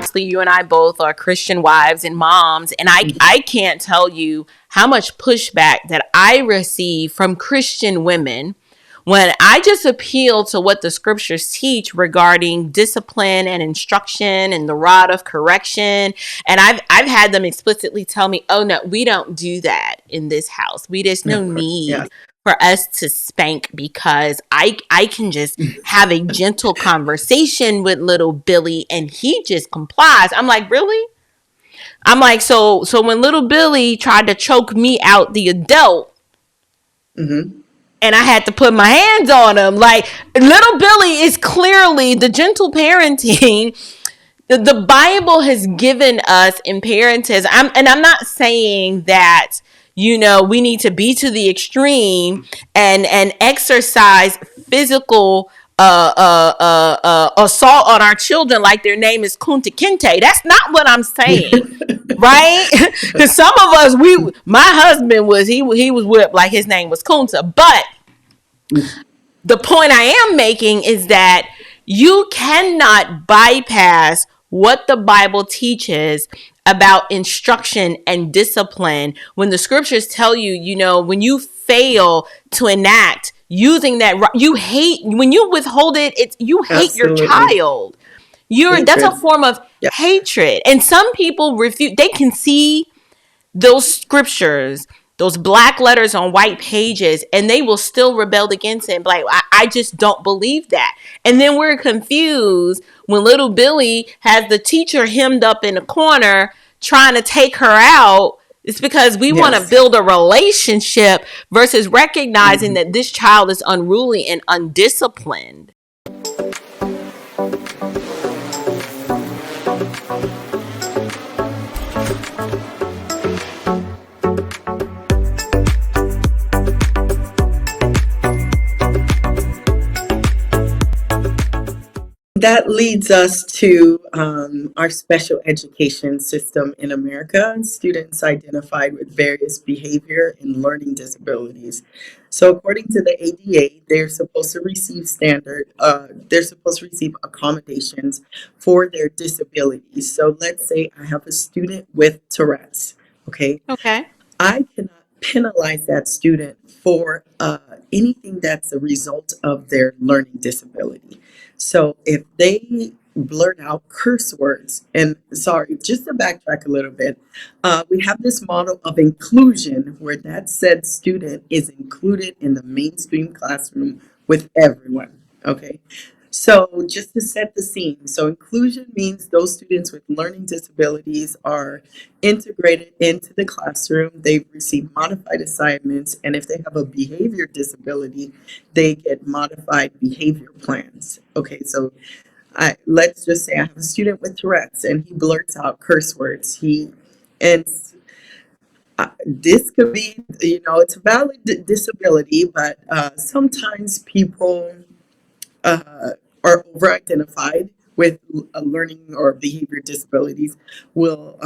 obviously you and I both are Christian wives and moms, and I can't tell you how much pushback that I receive from Christian women when I just appeal to what the scriptures teach regarding discipline and instruction and the rod of correction. And I've had them explicitly tell me, oh no, we don't do that in this house. There's no Yes. need for us to spank, because I can just have a gentle conversation with little Billy and he just complies. I'm like, really? I'm like, so when little Billy tried to choke me out, the adult, Mm-hmm. and I had to put my hands on him, like, little Billy is clearly the gentle parenting the Bible has given us in parenting. I'm not saying that, we need to be to the extreme and exercise physical assault on our children like their name is Kunta Kinte. That's not what I'm saying. Right? Because some of us, my husband was, he was whipped like his name was Kunta. But the point I am making is that you cannot bypass what the Bible teaches about instruction and discipline when the scriptures tell you, when you fail to enact using that, you hate, when you withhold it, you hate your Absolutely. child. That's a Hatred. form of Yeah. hatred. And some people refuse, they can see those scriptures, those black letters on white pages, and they will still rebel against it and be like, I just don't believe that. And then we're confused when little Billy has the teacher hemmed up in the corner trying to take her out. It's because we want to Yes. build a relationship versus recognizing Mm-hmm. that this child is unruly and undisciplined. That leads us to our special education system in America. Students identified with various behavior and learning disabilities. So, according to the ADA, they're supposed to receive accommodations for their disabilities. So, let's say I have a student with Tourette's. Okay, Okay. I cannot penalize that student for anything that's a result of their learning disability. So if they blurt out curse words, and sorry, just to backtrack a little bit, we have this model of inclusion where that said student is included in the mainstream classroom with everyone. Okay. So, just to set the scene, so inclusion means those students with learning disabilities are integrated into the classroom. They receive modified assignments, and if they have a behavior disability, they get modified behavior plans. Okay, so let's just say I have a student with Tourette's and he blurts out curse words. And this could be, it's a valid disability, but sometimes people are over-identified with learning or behavior disabilities. We'll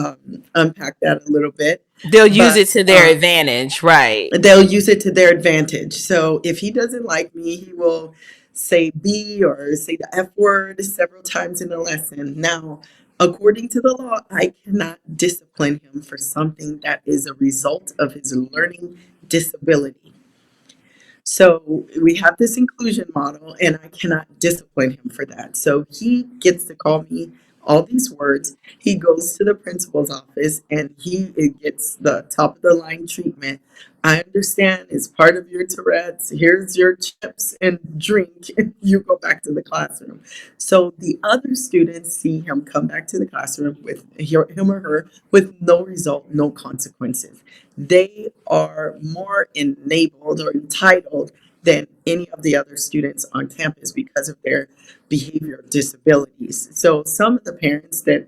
unpack that a little bit, They'll use but it to their advantage, right? they'll use it to their advantage. So if he doesn't like me, he will say B or say the F word several times in a lesson. Now, according to the law, I cannot discipline him for something that is a result of his learning disability. So we have this inclusion model, and I cannot discipline him for that. So he gets to call me all these words. He goes to the principal's office, and he gets the top of the line treatment. I understand it's part of your Tourette's. Here's your chips and drink. You go back to the classroom. So the other students see him come back to the classroom with him or her with no result, no consequences. They are more enabled or entitled than any of the other students on campus because of their behavior disabilities. So some of the parents that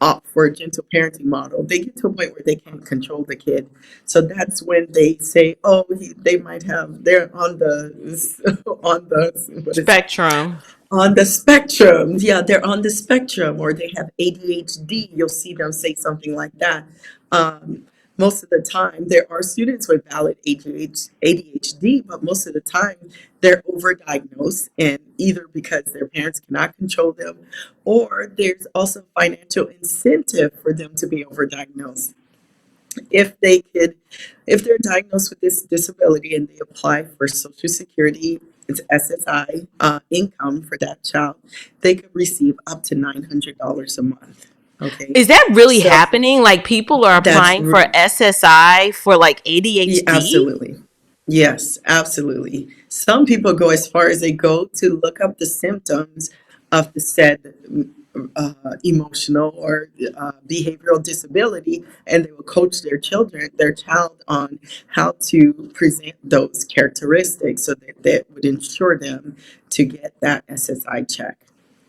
opt for a gentle parenting model, they get to a point where they can't control the kid. So that's when they say, "Oh, they might have they're on the on the what is it? Spectrum. On the spectrum. Yeah, they're on the spectrum, or they have ADHD." You'll see them say something like that. Um, most of the time, there are students with valid ADHD, but most of the time they're overdiagnosed, and either because their parents cannot control them, or there's also financial incentive for them to be overdiagnosed. If they could, if they're diagnosed with this disability and they apply for Social Security, it's SSI income for that child, they could receive up to $900 a month. Okay, Is that really so happening? Like people are that's applying for SSI for like yeah, ADHD? absolutely. Yes, absolutely. Some people go as far as they go to look up the symptoms of the said emotional or behavioral disability, and they will coach their child on how to present those characteristics so that that would ensure them to get that SSI check.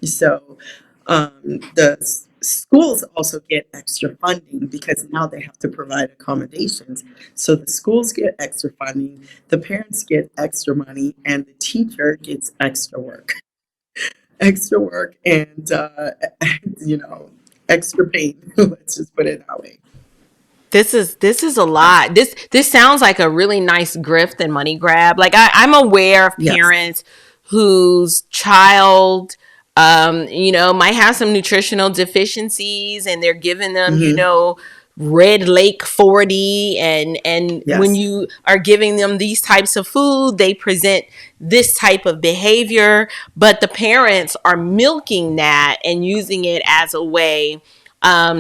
So the schools also get extra funding because now they have to provide accommodations. So the schools get extra funding, the parents get extra money, and the teacher gets extra work, and you know, extra pain. Let's just put it that way. This is a lot. This sounds like a really nice grift and money grab. Like I'm aware of Yes. parents whose child might have some nutritional deficiencies and they're giving them, Hmm. Red Lake 40, and when Yes. you are giving them these types of food, they present this type of behavior, but the parents are milking that and using it as a way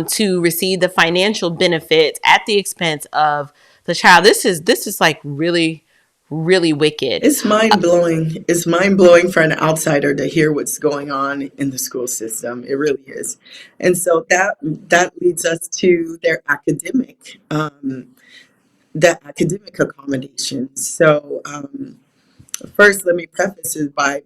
to receive the financial benefits at the expense of the child. This is like really, really wicked. It's mind blowing. It's mind blowing for an outsider to hear what's going on in the school system. It really is, and so that leads us to the academic accommodations. So first, let me preface it by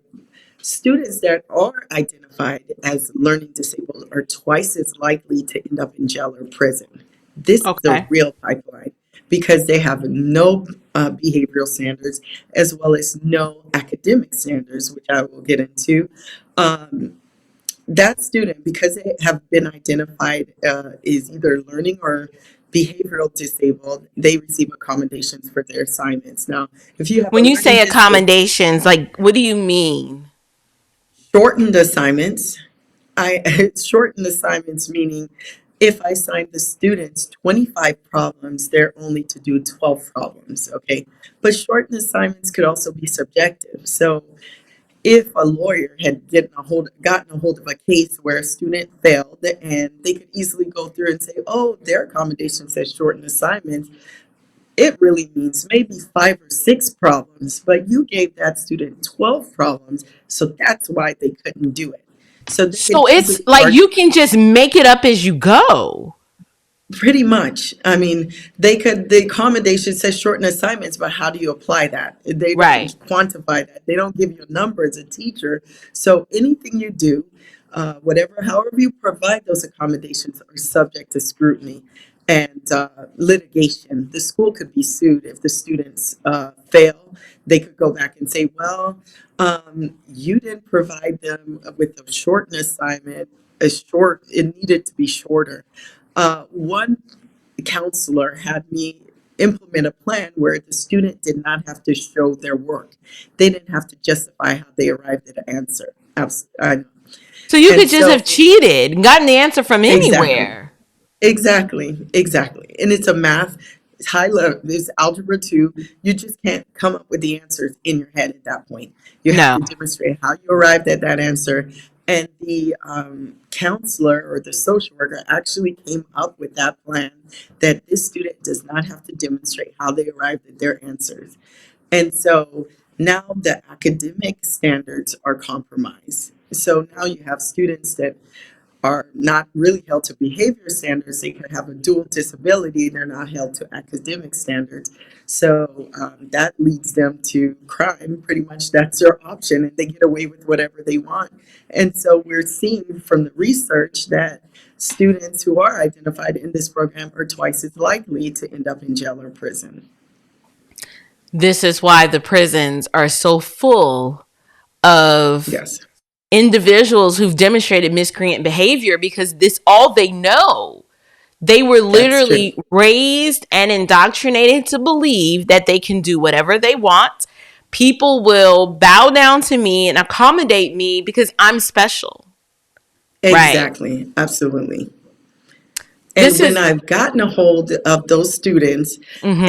students that are identified as learning disabled are twice as likely to end up in jail or prison. This is a Okay. real pipeline because they have no behavioral standards as well as no academic standards, which I will get into. Um, that student, because they have been identified is either learning or behavioral disabled, they receive accommodations for their assignments. Now, if you have a When you learning say disability, accommodations, like what do you mean? shortened assignments. I shortened assignments meaning if I assign the students 25 problems, they're only to do 12 problems, okay? But shortened assignments could also be subjective. So if a lawyer had gotten a hold of a case where a student failed, and they could easily go through and say, oh, their accommodation says shortened assignments, it really means maybe 5 or 6 problems, but you gave that student 12 problems, so that's why they couldn't do it. So they could So it's easily like argue. you can just make it up as you go. Pretty much. I mean, the accommodation says shorten assignments, but how do you apply that? They don't Right. quantify that. They don't give you a number as a teacher. So anything you do, however you provide those accommodations are subject to scrutiny and litigation. The school could be sued if the students fail. They could go back and say, well, you didn't provide them with a shortened assignment, it needed to be shorter. One counselor had me implement a plan where the student did not have to show their work. They didn't have to justify how they arrived at an answer. So you And could just so, have cheated and gotten the answer from exactly. anywhere. Exactly. And it's a math, it's high level, it's algebra 2. You just can't come up with the answers in your head at that point. You have No. to demonstrate how you arrived at that answer. And the counselor or the social worker actually came up with that plan that this student does not have to demonstrate how they arrived at their answers. And so now the academic standards are compromised. So now you have students that are not really held to behavior standards. They could have a dual disability. They're not held to academic standards. So that leads them to crime. Pretty much that's their option, and they get away with whatever they want. And so we're seeing from the research that students who are identified in this program are twice as likely to end up in jail or prison. This is why the prisons are so full of Yes. individuals who've demonstrated miscreant behavior because this all they know. They were That's true. literally raised and indoctrinated to believe that they can do whatever they want. People will bow down to me and accommodate me because I'm special. Right. Exactly. Absolutely. This And when is I've gotten a hold of those students, mhm.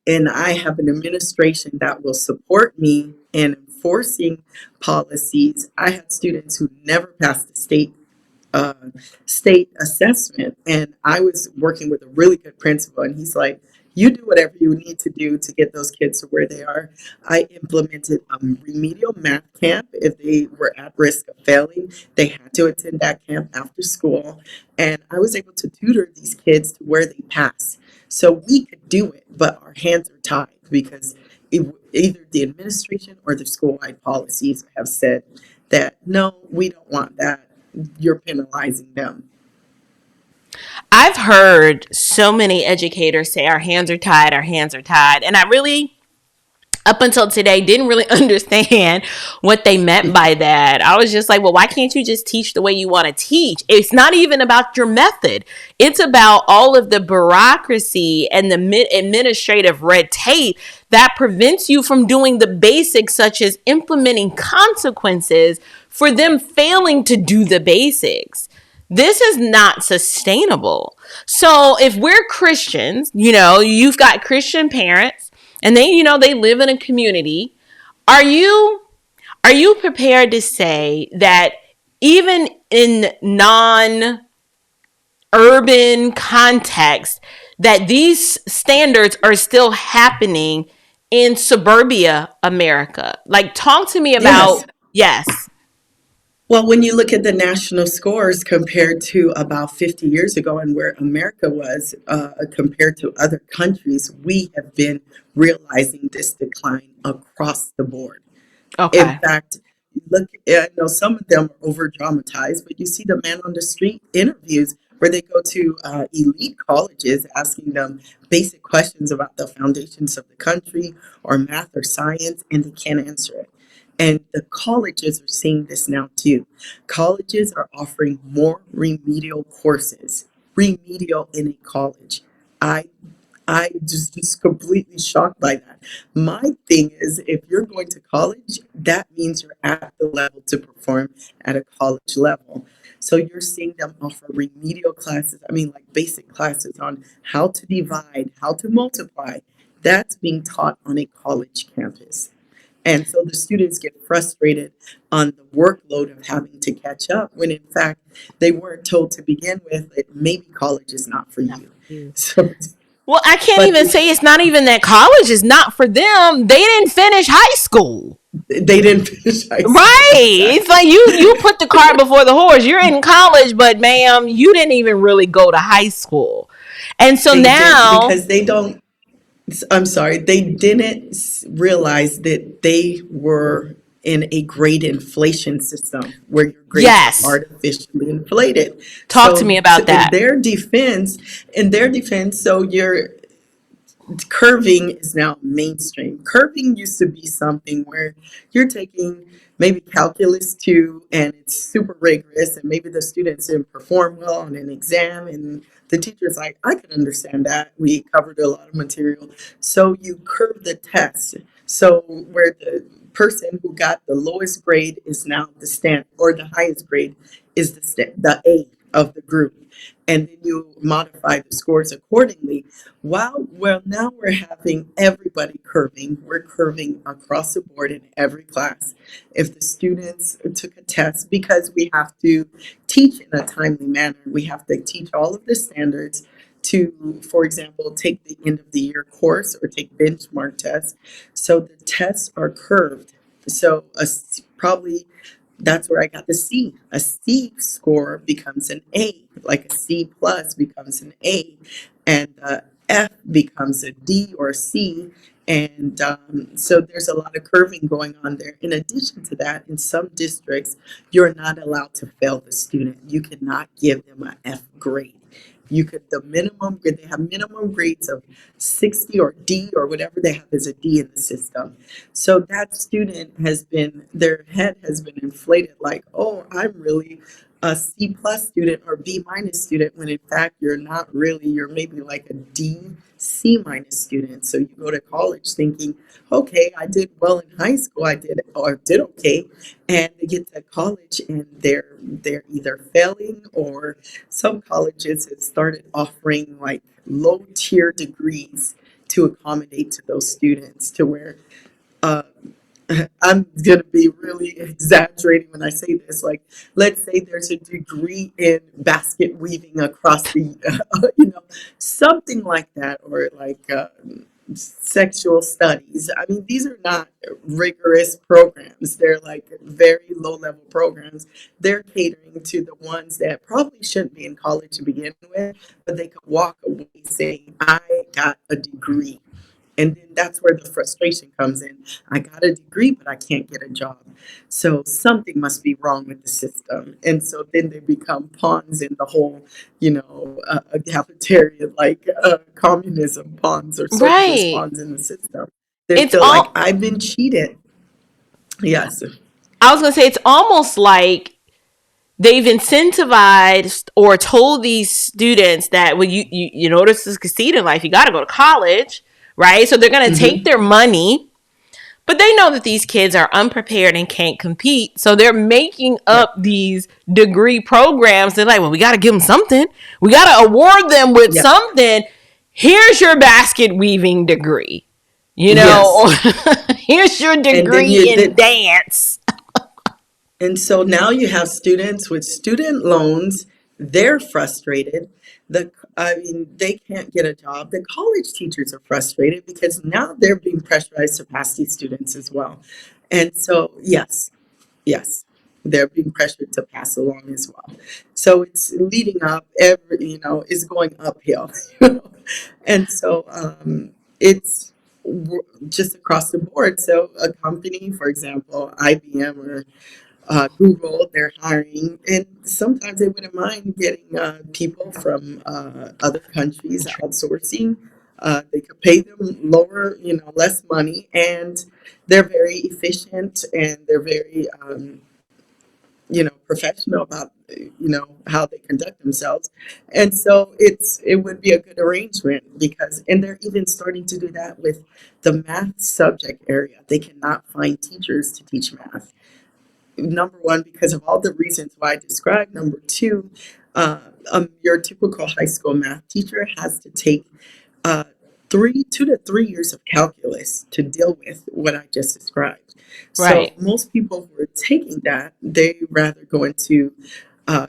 and I have an administration that will support me in enforcing policies. I had students who never passed the uh, state assessment. And I was working with a really good principal, and he's like, you do whatever you need to do to get those kids to where they are. I implemented a remedial math camp. If they were at risk of failing, they had to attend that camp after school. And I was able to tutor these kids to where they pass. So we could do it, but our hands are tied because either the administration or the school-wide policies have said that no, we don't want that, you're penalizing them. I've heard so many educators say our hands are tied, our hands are tied. And I really, up until today, didn't really understand what they meant by that. I was just like, well, why can't you just teach the way you want to teach? It's not even about your method. It's about all of the bureaucracy and the administrative red tape that prevents you from doing the basics, such as implementing consequences for them failing to do the basics. This is not sustainable. So if we're Christians, you've got Christian parents and they live in a community. Are you prepared to say that even in non urban context that these standards are still happening in suburbia America? Like, talk to me about. Yes. Yes. Well, when you look at the national scores compared to about 50 years ago and where America was compared to other countries, we have been realizing this decline across the board. In Okay. fact, look, I know some of them are over dramatized, but you see the man on the street interviews where they go to elite colleges asking them basic questions about the foundations of the country or math or science, and they can't answer it. And the colleges are seeing this now too. Colleges are offering more remedial courses, remedial in a college. I I just completely shocked by that. My thing is, if you're going to college, that means you're at the level to perform at a college level. So you're seeing them offer remedial classes, I mean, like basic classes on how to divide, how to multiply. That's being taught on a college campus. And so the students get frustrated on the workload of having to catch up when in fact they weren't told to begin with that maybe college is not for Not you. for you. So, Well, I can't but even say it's not even that college is not for them. They didn't finish high school. they didn't finish high school. Right. It's Exactly. like you put the cart before the horse. You're in college, but ma'am, you didn't even really go to high school. And so They did now, because they don't, I'm sorry, they didn't realize that they were in a grade inflation system where your grades are yes, artificially inflated. talk to me So about in that. their defense, so your curving is now mainstream. Curving used to be something where you're taking maybe calculus 2 and it's super rigorous and maybe the students didn't perform well on an exam and the teacher's like, I can understand that. We covered a lot of material. So you curve the test. So where the person who got the lowest grade is now the stand or the highest grade is the A of the group. And then you modify the scores accordingly. Well, now we're having everybody curving. We're curving across the board in every class. If the students took a test, because we have to teach in a timely manner, we have to teach all of the standards to, for example, take the end of the year course or take benchmark tests. So the tests are curved. So probably that's where I got the C. A C score becomes an A, like a C plus becomes an A, and F becomes a D or C. And so there's a lot of curving going on there. In addition to that, in some districts, you're not allowed to fail the student. You cannot give them an F grade. You could, the minimum, they have minimum grades of 60 or D or whatever they have as a D in the system. So that student has been, their head has been inflated like, oh, I'm really a C plus student or B minus student, when in fact you're not really, you're maybe like a D, C minus student. So you go to college thinking, okay, I did well in high school, I did or did okay, and they get to college and they're either failing, or some colleges have started offering like low tier degrees to accommodate to those students, to where uh, I'm going to be really exaggerating when I say this. Like, let's say there's a degree in basket weaving across the, something like that, or like sexual studies. I mean, these are not rigorous programs. They're like very low level programs. They're catering to the ones that probably shouldn't be in college to begin with, but they could walk away saying, I got a degree. And then that's where the frustration comes in. I got a degree, but I can't get a job. So something must be wrong with the system. And so then they become pawns in the whole, a cafeteria, like communism pawns or socialist Right. pawns in the system. They It's feel like all, I've been cheated. Yes. I was going to say, it's almost like they've incentivized or told these students that when you in order to succeed in life, you got to go to college, right? So they're going to take Hmm. their money, but they know that these kids are unprepared and can't compete. So they're making Yeah. up these degree programs. They're like, well, we got to give them something. We got to award them with Yeah. something. Here's your basket weaving degree. Yes. Here's your And then degree in dance. And so now you have students with student loans. They're frustrated. I mean, they can't get a job. The college teachers are frustrated because now they're being pressurized to pass these students as well. And so, yes, yes, they're being pressured to pass along as well. So it's leading up. Is going uphill. And so it's just across the board. So a company, for example, IBM or Google, they're hiring, and sometimes they wouldn't mind getting people from other countries outsourcing. They could pay them lower, less money, and they're very efficient and they're very, professional about, how they conduct themselves. And so it would be a good arrangement because, and they're even starting to do that with the math subject area. They cannot find teachers to teach math. Number one, because of all the reasons why I described. Number two, uh, your typical high school math teacher has to take uh, 2 to 3 years of calculus to deal with what I just described. So Right. most people who are taking that, they rather go into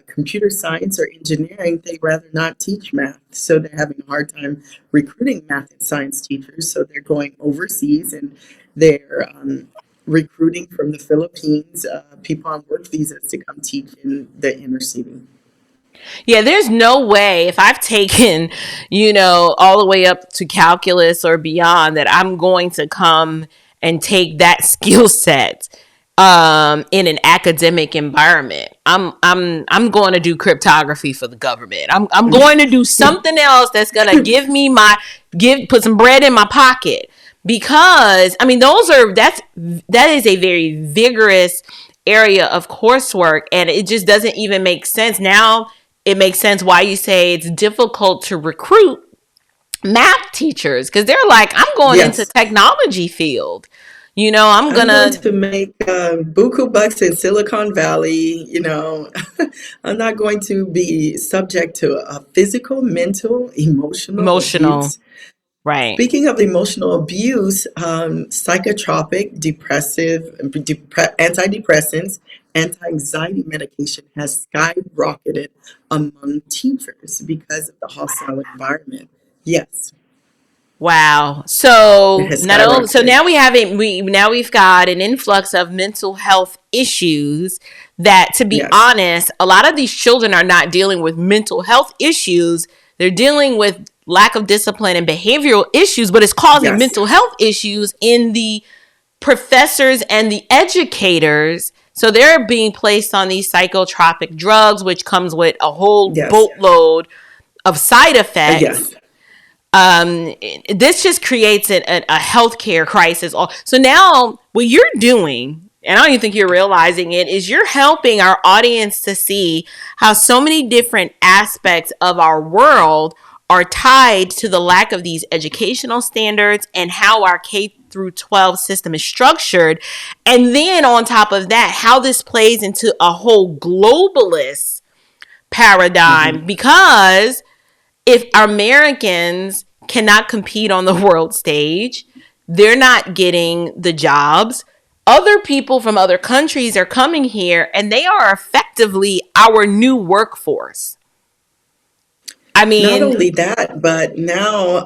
computer science or engineering. They rather not teach math. So they're having a hard time recruiting math and science teachers. So they're going overseas and they're recruiting from the Philippines, people on work visas to come teach in the inner city. Yeah, there's no way if I've taken, all the way up to calculus or beyond that I'm going to come and take that skill set in an academic environment. I'm going to do cryptography for the government. I'm going to do something else that's going to put some bread in my pocket, because I mean that is a very vigorous area of coursework, and it just doesn't even make sense now. It makes sense why you say it's difficult to recruit math teachers, because they're like, I'm going into Yes. technology field. I'm I'm going gonna to make buku bucks in Silicon Valley. I'm not going to be subject to a physical, mental, emotional emotional, abuse. right? Speaking of emotional abuse, psychotropic, depressive, antidepressants, anti-anxiety medication has skyrocketed among teachers because of the hostile environment. Yes, Wow. it So has not only so skyrocketed. now we've got an influx of mental health issues that, to be Yes, honest, a lot of these children are not dealing with mental health issues. They're dealing with lack of discipline and behavioral issues, but it's causing yes, mental health issues in the professors and the educators. So they're being placed on these psychotropic drugs, which comes with a whole yes, boatload of side effects, Yes. this just creates a healthcare crisis. So now what you're doing, and I don't even think you're realizing it, is you're helping our audience to see how so many different aspects of our world are tied to the lack of these educational standards and how our K through 12 system is structured. And then on top of that, how this plays into a whole globalist paradigm, Hmm. because if Americans cannot compete on the world stage, they're not getting the jobs. Other people from other countries are coming here and they are effectively our new workforce. I Not mean, only that, but now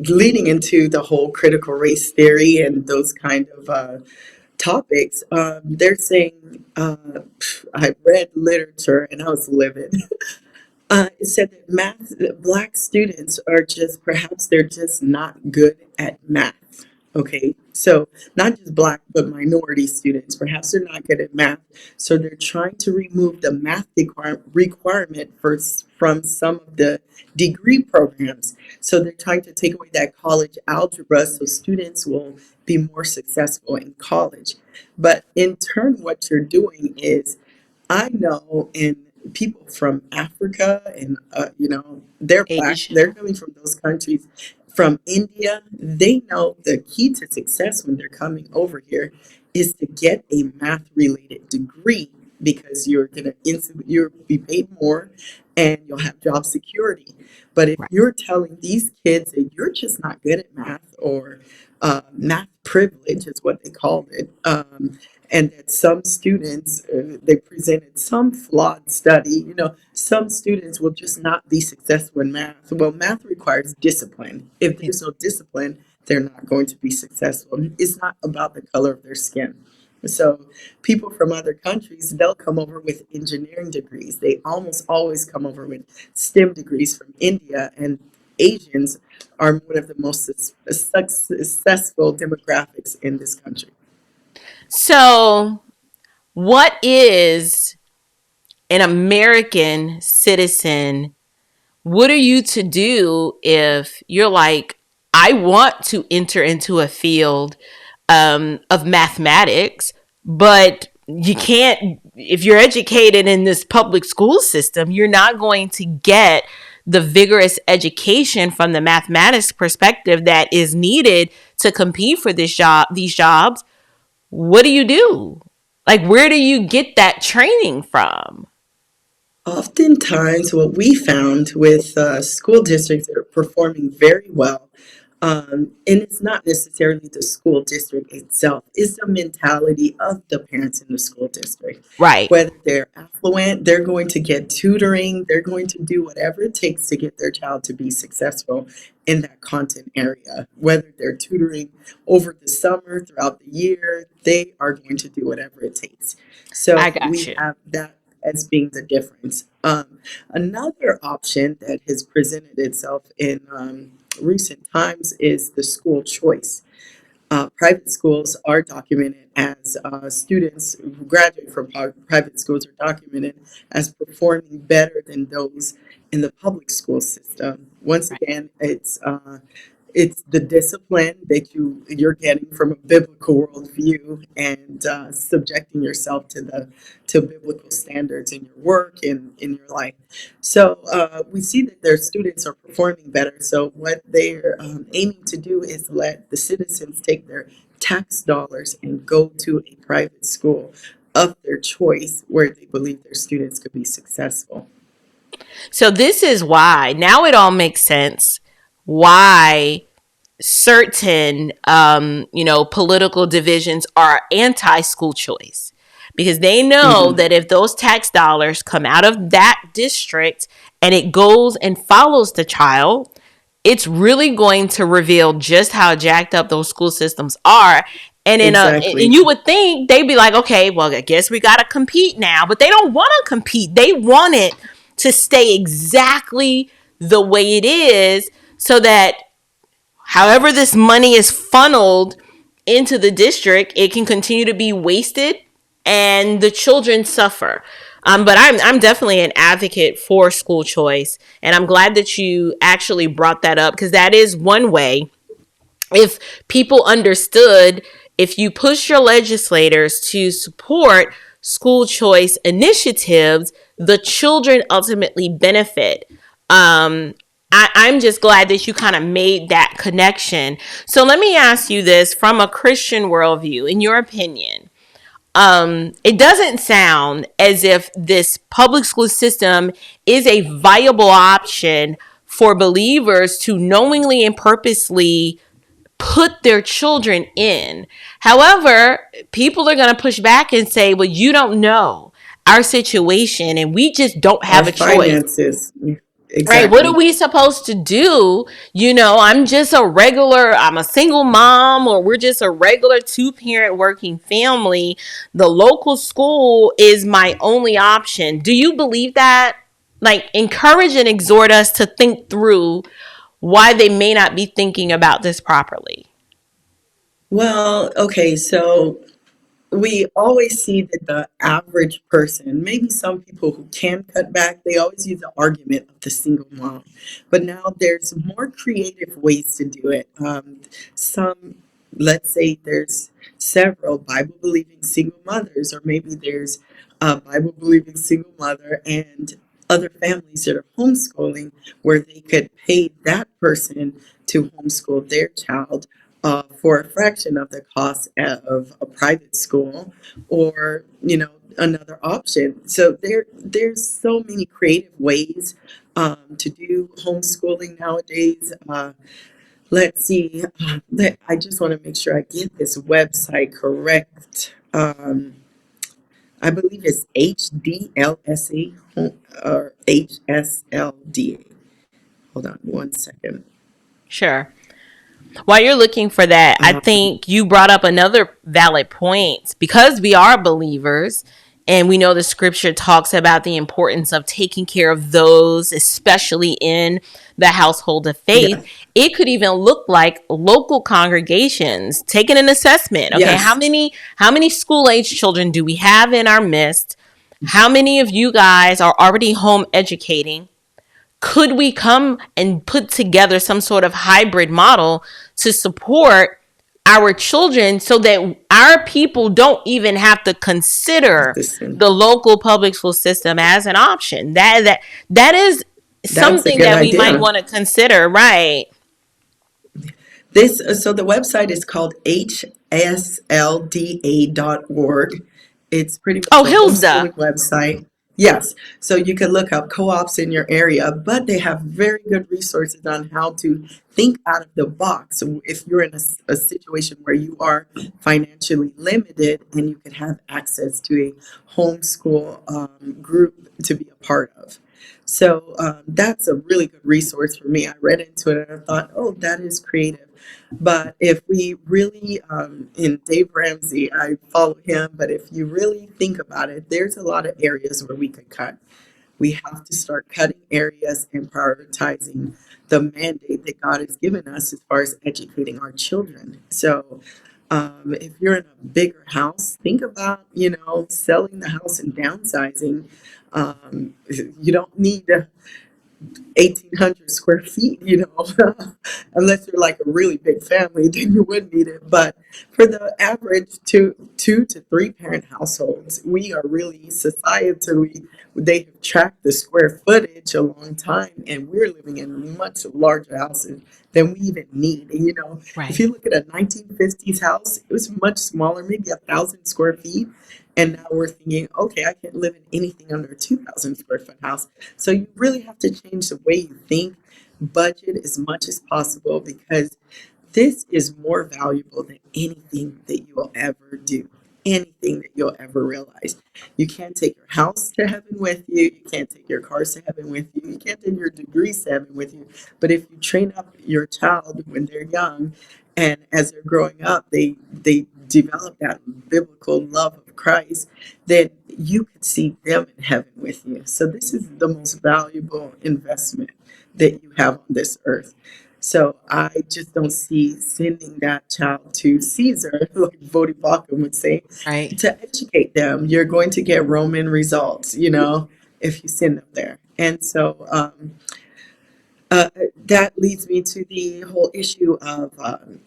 leading into the whole critical race theory and those kind of topics, they're saying, I read literature and I was livid. It said that black students are just, perhaps they're just not good at math. Okay, so not just black, but minority students, perhaps they're not good at math. So they're trying to remove the math requirement from some of the degree programs. So they're trying to take away that college algebra so students will be more successful in college. But in turn, what you're doing is, I know in people from Africa and they're black, they're Asia. coming from those countries, from India. They know the key to success when they're coming over here is to get a math related degree, because you'll be paid more and you'll have job security. But if Right. you're telling these kids that you're just not good at math, or math privilege is what they called it, and that some students, they presented some flawed study. Some students will just not be successful in math. Well, math requires discipline. If there's no discipline, they're not going to be successful. It's not about the color of their skin. So people from other countries, they'll come over with engineering degrees. They almost always come over with STEM degrees from India, and Asians are one of the most successful demographics in this country. So, what is an American citizen? What are you to do if you're like, I want to enter into a field of mathematics, but you can't, if you're educated in this public school system, you're not going to get the vigorous education from the mathematics perspective that is needed to compete for these jobs. What do you do? Like, where do you get that training from? Oftentimes, what we found with school districts that are performing very well, and it's not necessarily the school district itself, it's the mentality of the parents in the school district. Right. Whether they're affluent, they're going to get tutoring, they're going to do whatever it takes to get their child to be successful in that content area. Whether they're tutoring over the summer, throughout the year, they are going to do whatever it takes. I So got we you. have that as being the difference. Another option that has presented itself in recent times is the school choice. Private schools are documented as students who graduate from private schools are documented as performing better than those in the public school system. Once Right. again, it's the discipline that you're getting from a biblical worldview, and subjecting yourself to biblical standards in your work and in your life. So we see that their students are performing better. So what they're aiming to do is let the citizens take their tax dollars and go to a private school of their choice where they believe their students could be successful. So this is why now it all makes sense why certain political divisions are anti school choice, because they know Hmm. that if those tax dollars come out of that district and it goes and follows the child, it's really going to reveal just how jacked up those school systems are. And Exactly. you would think they'd be like, okay, well, I guess we got to compete now, but they don't want to compete. They want it to stay exactly the way it is, so that however this money is funneled into the district, it can continue to be wasted and the children suffer. But I'm definitely an advocate for school choice, and I'm glad that you actually brought that up, because that is one way. If people understood, if you push your legislators to support school choice initiatives, the children ultimately benefit. I'm just glad that you kind of made that connection. So let me ask you this from a Christian worldview, in your opinion. It doesn't sound as if this public school system is a viable option for believers to knowingly and purposely put their children in. However, people are going to push back and say, well, you don't know our situation and we just don't Our have a choice. finances. Right, what are Exactly. we supposed to do? I'm a single mom, or we're just a regular two-parent working family. The local school is my only option. Do you believe that? Like, encourage and exhort us to think through why they may not be thinking about this properly. Well, okay, so we always see that the average person, maybe some people who can cut back, they always use the argument of the single mom. But now there's more creative ways to do it. Some, let's say there's several Bible believing single mothers, or maybe there's a Bible believing single mother and other families that are homeschooling where they could pay that person to homeschool their child for a fraction of the cost of a private school, or another option. So there's so many creative ways to do homeschooling nowadays. Let's see. I just want to make sure I get this website correct. I believe it's HDLSA or HSLDA. Hold on one second. Sure. While you're looking for that, I Um, think you brought up another valid point. Because we are believers and we know the scripture talks about the importance of taking care of those, especially in the household of faith, yeah. it could even look like local congregations taking an assessment. Okay, Yes. how many school age children do we have in our midst? How many of you guys are already home educating? Could we come and put together some sort of hybrid model to support our children so that our people don't even have to consider Listen. the local public school system as an option? That is That's a something good that we might idea. want to consider, right? This so the website is called hslda.org. It's pretty much Oh, a Hilsda. homeschooling website. Yes, so you can look up co-ops in your area, but they have very good resources on how to think out of the box. So if you're in a situation where you are financially limited and you can have access to a homeschool group to be a part of. So that's a really good resource for me. I read into it and I thought, oh, that is creative. But if we really, in Dave Ramsey, I follow him, but if you really think about it, there's a lot of areas where we could cut. We have to start cutting areas and prioritizing the mandate that God has given us as far as educating our children. So, if you're in a bigger house, think about, selling the house and downsizing. You don't need 1,800 square feet, unless you're like a really big family, then you would need it. But for the average two to three parent households, we are really societally, they have tracked the square footage a long time, and we're living in much larger houses than we even need. And, if Right. you look at a 1950s house, it was much smaller, maybe 1,000 square feet. And now we're thinking, okay, I can't live in anything under a 2,000 square foot house. So you really have to change the way you think, budget as much as possible, because this is more valuable than anything that you'll ever do, anything that you'll ever realize. You can't take your house to heaven with you. You can't take your cars to heaven with you. You can't take your degrees to heaven with you. But if you train up your child when they're young, and as they're growing up, they develop that biblical love of Christ, then you could see them in heaven with you. So this is the most valuable investment that you have on this earth. So I just don't see sending that child to Caesar, like Vodi Bakum would say, Right. to educate them. You're going to get Roman results, if you send them there. And so that leads me to the whole issue of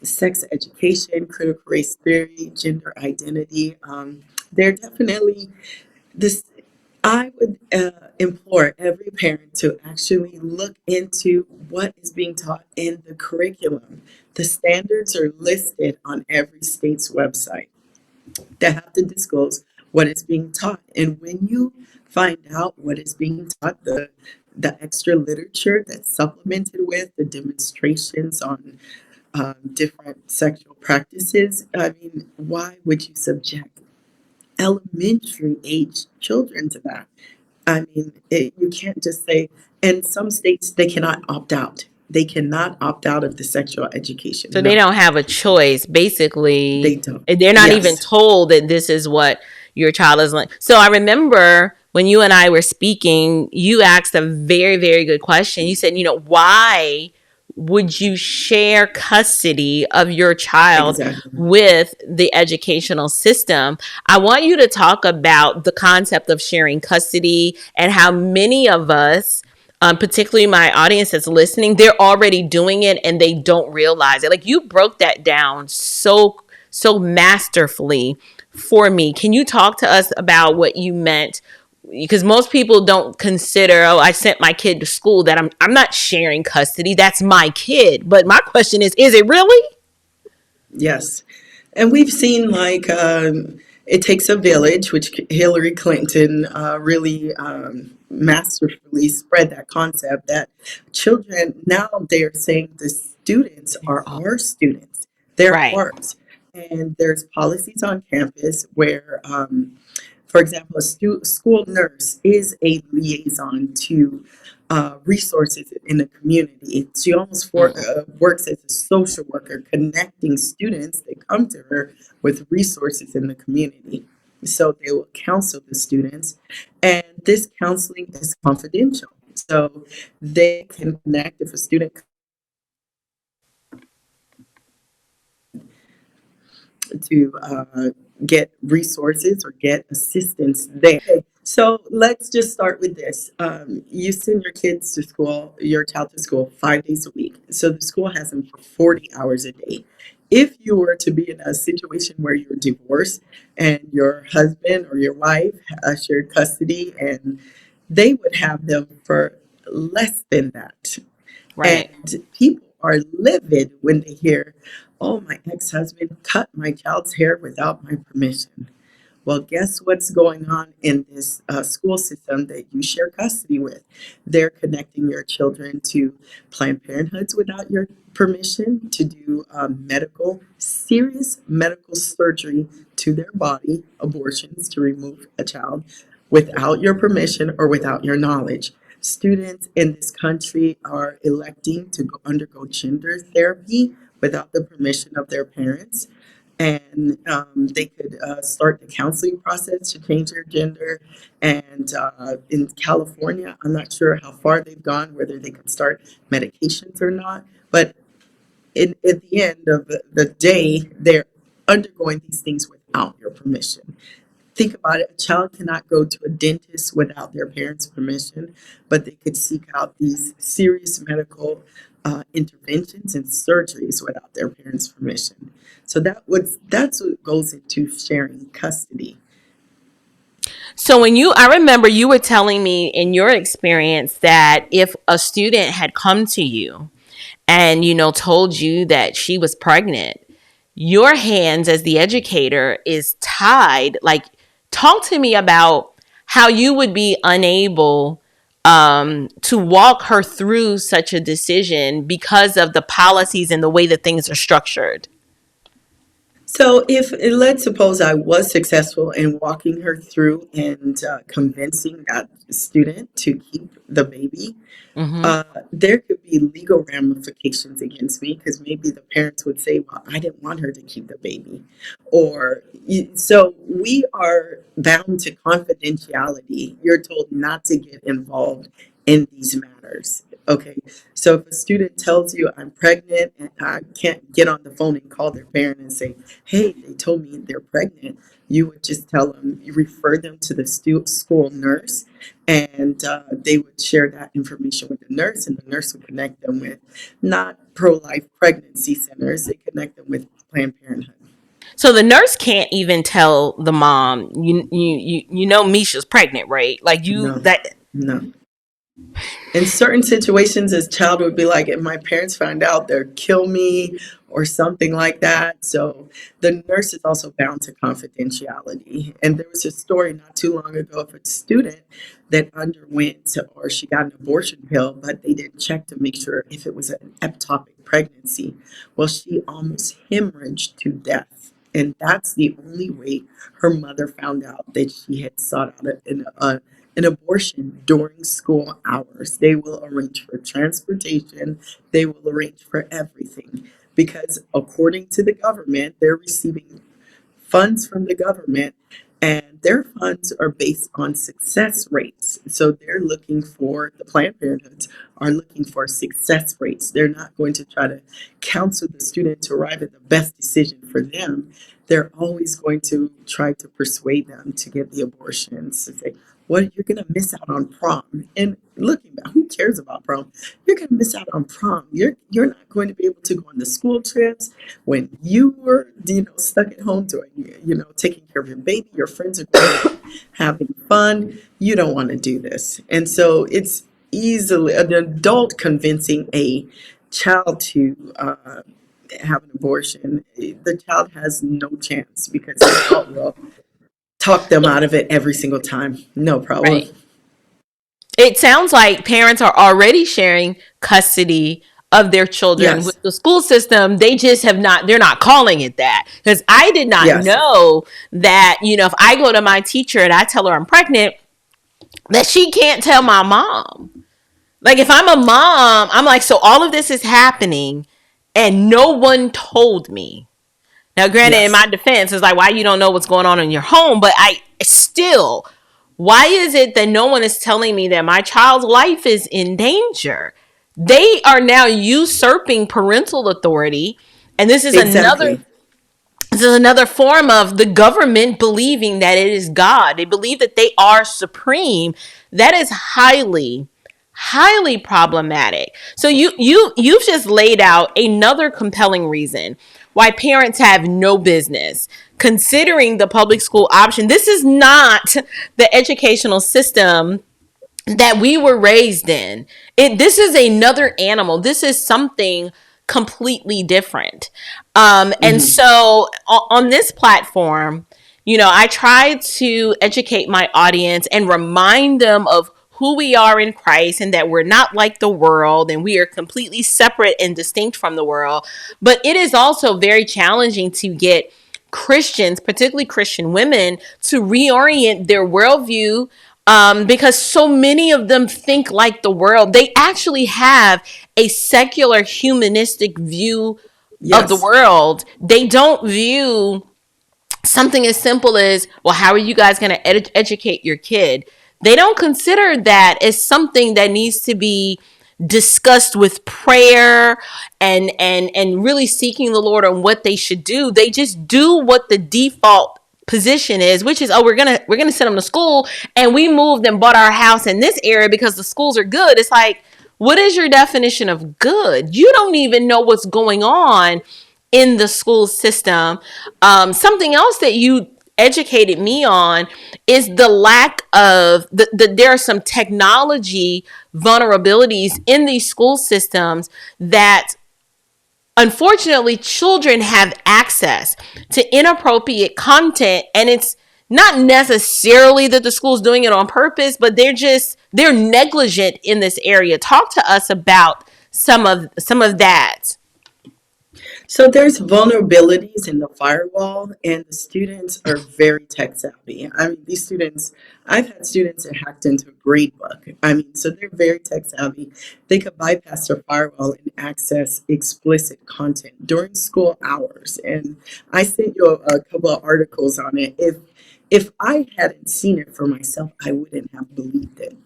sex education, critical race theory, gender identity. They're definitely this. I would implore every parent to actually look into what is being taught in the curriculum. The standards are listed on every state's website. They have to disclose what is being taught. And when you find out what is being taught, the extra literature that's supplemented with the demonstrations on different sexual practices, I mean, why would you subject elementary age children to that? I mean, you can't just say, in some states, they cannot opt out. They cannot opt out of the sexual So education. they No, don't have a choice. they Basically, don't. they're not even Yes, told that this is what your child is like. So I remember when you and I were speaking, you asked a very, very good question. You said, why would you share custody of your child exactly. with the educational system? I want you to talk about the concept of sharing custody and how many of us, particularly my audience that's listening, they're already doing it and they don't realize it. Like you broke that down so masterfully for me. Can you talk to us about what you meant? Because most people don't consider, oh, I sent my kid to school, that I'm not sharing custody. That's my kid. But my question is it really? Yes. And we've seen like it takes a village, which Hillary Clinton really masterfully spread that concept that children now they're saying the students are our students, they're Right. ours. And there's policies on campus where for example, a school nurse is a liaison to resources in the community. She almost works as a social worker, connecting students that come to her with resources in the community. So they will counsel the students, and this counseling is confidential. So they can connect if a student to get resources or get assistance there. So let's just start with this. You send your kids to school, your child to school 5 days a week. So the school has them for 40 hours a day. If you were to be in a situation where you're divorced and your husband or your wife shared custody, and they would have them for less than that. Right. And people are livid when they hear, oh, my ex husband cut my child's hair without my permission. Well, guess what's going on in this school system that you share custody with? They're connecting your children to Planned Parenthoods without your permission, to do serious medical surgery to their body, abortions to remove a child without your permission or without your knowledge. Students in this country are electing to undergo gender therapy without the permission of their parents, and they could start the counseling process to change their gender. And in California, I'm not sure how far they've gone, whether they could start medications or not. But at the end of the day, they're undergoing these things without your permission. Think about it. A child cannot go to a dentist without their parents' permission, but they could seek out these serious medical interventions and surgeries without their parents' permission. So that's what goes into sharing custody. So I remember you were telling me in your experience that if a student had come to you and told you that she was pregnant, your hands as the educator is tied. Like, talk to me about how you would be unable to walk her through such a decision because of the policies and the way that things are structured. So, if let's suppose I was successful in walking her through and convincing that student to keep the baby, Mm-hmm. there could be legal ramifications against me because maybe the parents would say, well, I didn't want her to keep the baby. So we are bound to confidentiality. You're told not to get involved in these matters. Okay, so if a student tells you I'm pregnant and I can't get on the phone and call their parent and say, hey, they told me they're pregnant, you would just tell them, you refer them to the school nurse, and they would share that information with the nurse, and the nurse would connect them with not pro life pregnancy centers, they connect them with Planned Parenthood. So the nurse can't even tell the mom, you know Misha's pregnant, right? Like you No, that no. In certain situations, as child would be like, if my parents find out, they'll kill me or something like that. So the nurse is also bound to confidentiality. And there was a story not too long ago of a student that underwent, or she got an abortion pill, but they didn't check to make sure if it was an ectopic pregnancy. Well, she almost hemorrhaged to death. And that's the only way her mother found out that she had sought out an abortion during school hours. They will arrange for transportation, they will arrange for everything. Because according to the government, they're receiving funds from the government, and their funds are based on success rates. So they're looking for, the Planned Parenthoods are looking for success rates. They're not going to try to counsel the student to arrive at the best decision for them. They're always going to try to persuade them to get the abortions, to say, well, you're going to miss out on prom. And looking back, who cares about prom? You're going to miss out on prom. You're not going to be able to go on the school trips when you were, stuck at home doing, taking care of your baby. Your friends are going out having fun. You don't want to do this. And so it's easily an adult convincing a child to have an abortion. The child has no chance because the adult will talk them out of it every single time. No problem. right. It sounds like parents are already sharing custody of their children Yes. with the school system. They just have not, they're not calling it that. Because I did not Yes. know that, if I go to my teacher and I tell her I'm pregnant, that she can't tell my mom. Like if I'm a mom, I'm like, so all of this is happening and no one told me. Now, granted, in Yes. my defense, it's like, why you don't know what's going on in your home? But I still, why is it that no one is telling me that my child's life is in danger? They are now usurping parental authority. And Exactly. this is another form of the government believing that it is God. They believe that they are supreme. That is highly problematic. So you've just laid out another compelling reason why parents have no business considering the public school option. This is not the educational system that we were raised in. This is another animal. This is something completely different. And Hmm. so on this platform, I try to educate my audience and remind them of who we are in Christ and that we're not like the world and we are completely separate and distinct from the world. But it is also very challenging to get Christians, particularly Christian women, to reorient their worldview, because so many of them think like the world. They actually have a secular humanistic view of the Yes. world. They don't view something as simple as, well, how are you guys going to educate your kid? They don't consider that as something that needs to be discussed with prayer and really seeking the Lord on what they should do. They just do what the default position is, which is, oh, we're gonna send them to school, and we moved and bought our house in this area because the schools are good. It's like, what is your definition of good? You don't even know what's going on in the school system. Something else that you educated me on is the lack of there are some technology vulnerabilities in these school systems that unfortunately children have access to inappropriate content, and it's not necessarily that the school's doing it on purpose, but they're negligent in this area. Talk to us about some of that. So there's vulnerabilities in the firewall, and the students are very tech savvy. I mean, these students, I've had students that hacked into a grade book. I mean, so they're very tech savvy. They could bypass their firewall and access explicit content during school hours. And I sent you a couple of articles on it. If I hadn't seen it for myself, I wouldn't have believed it.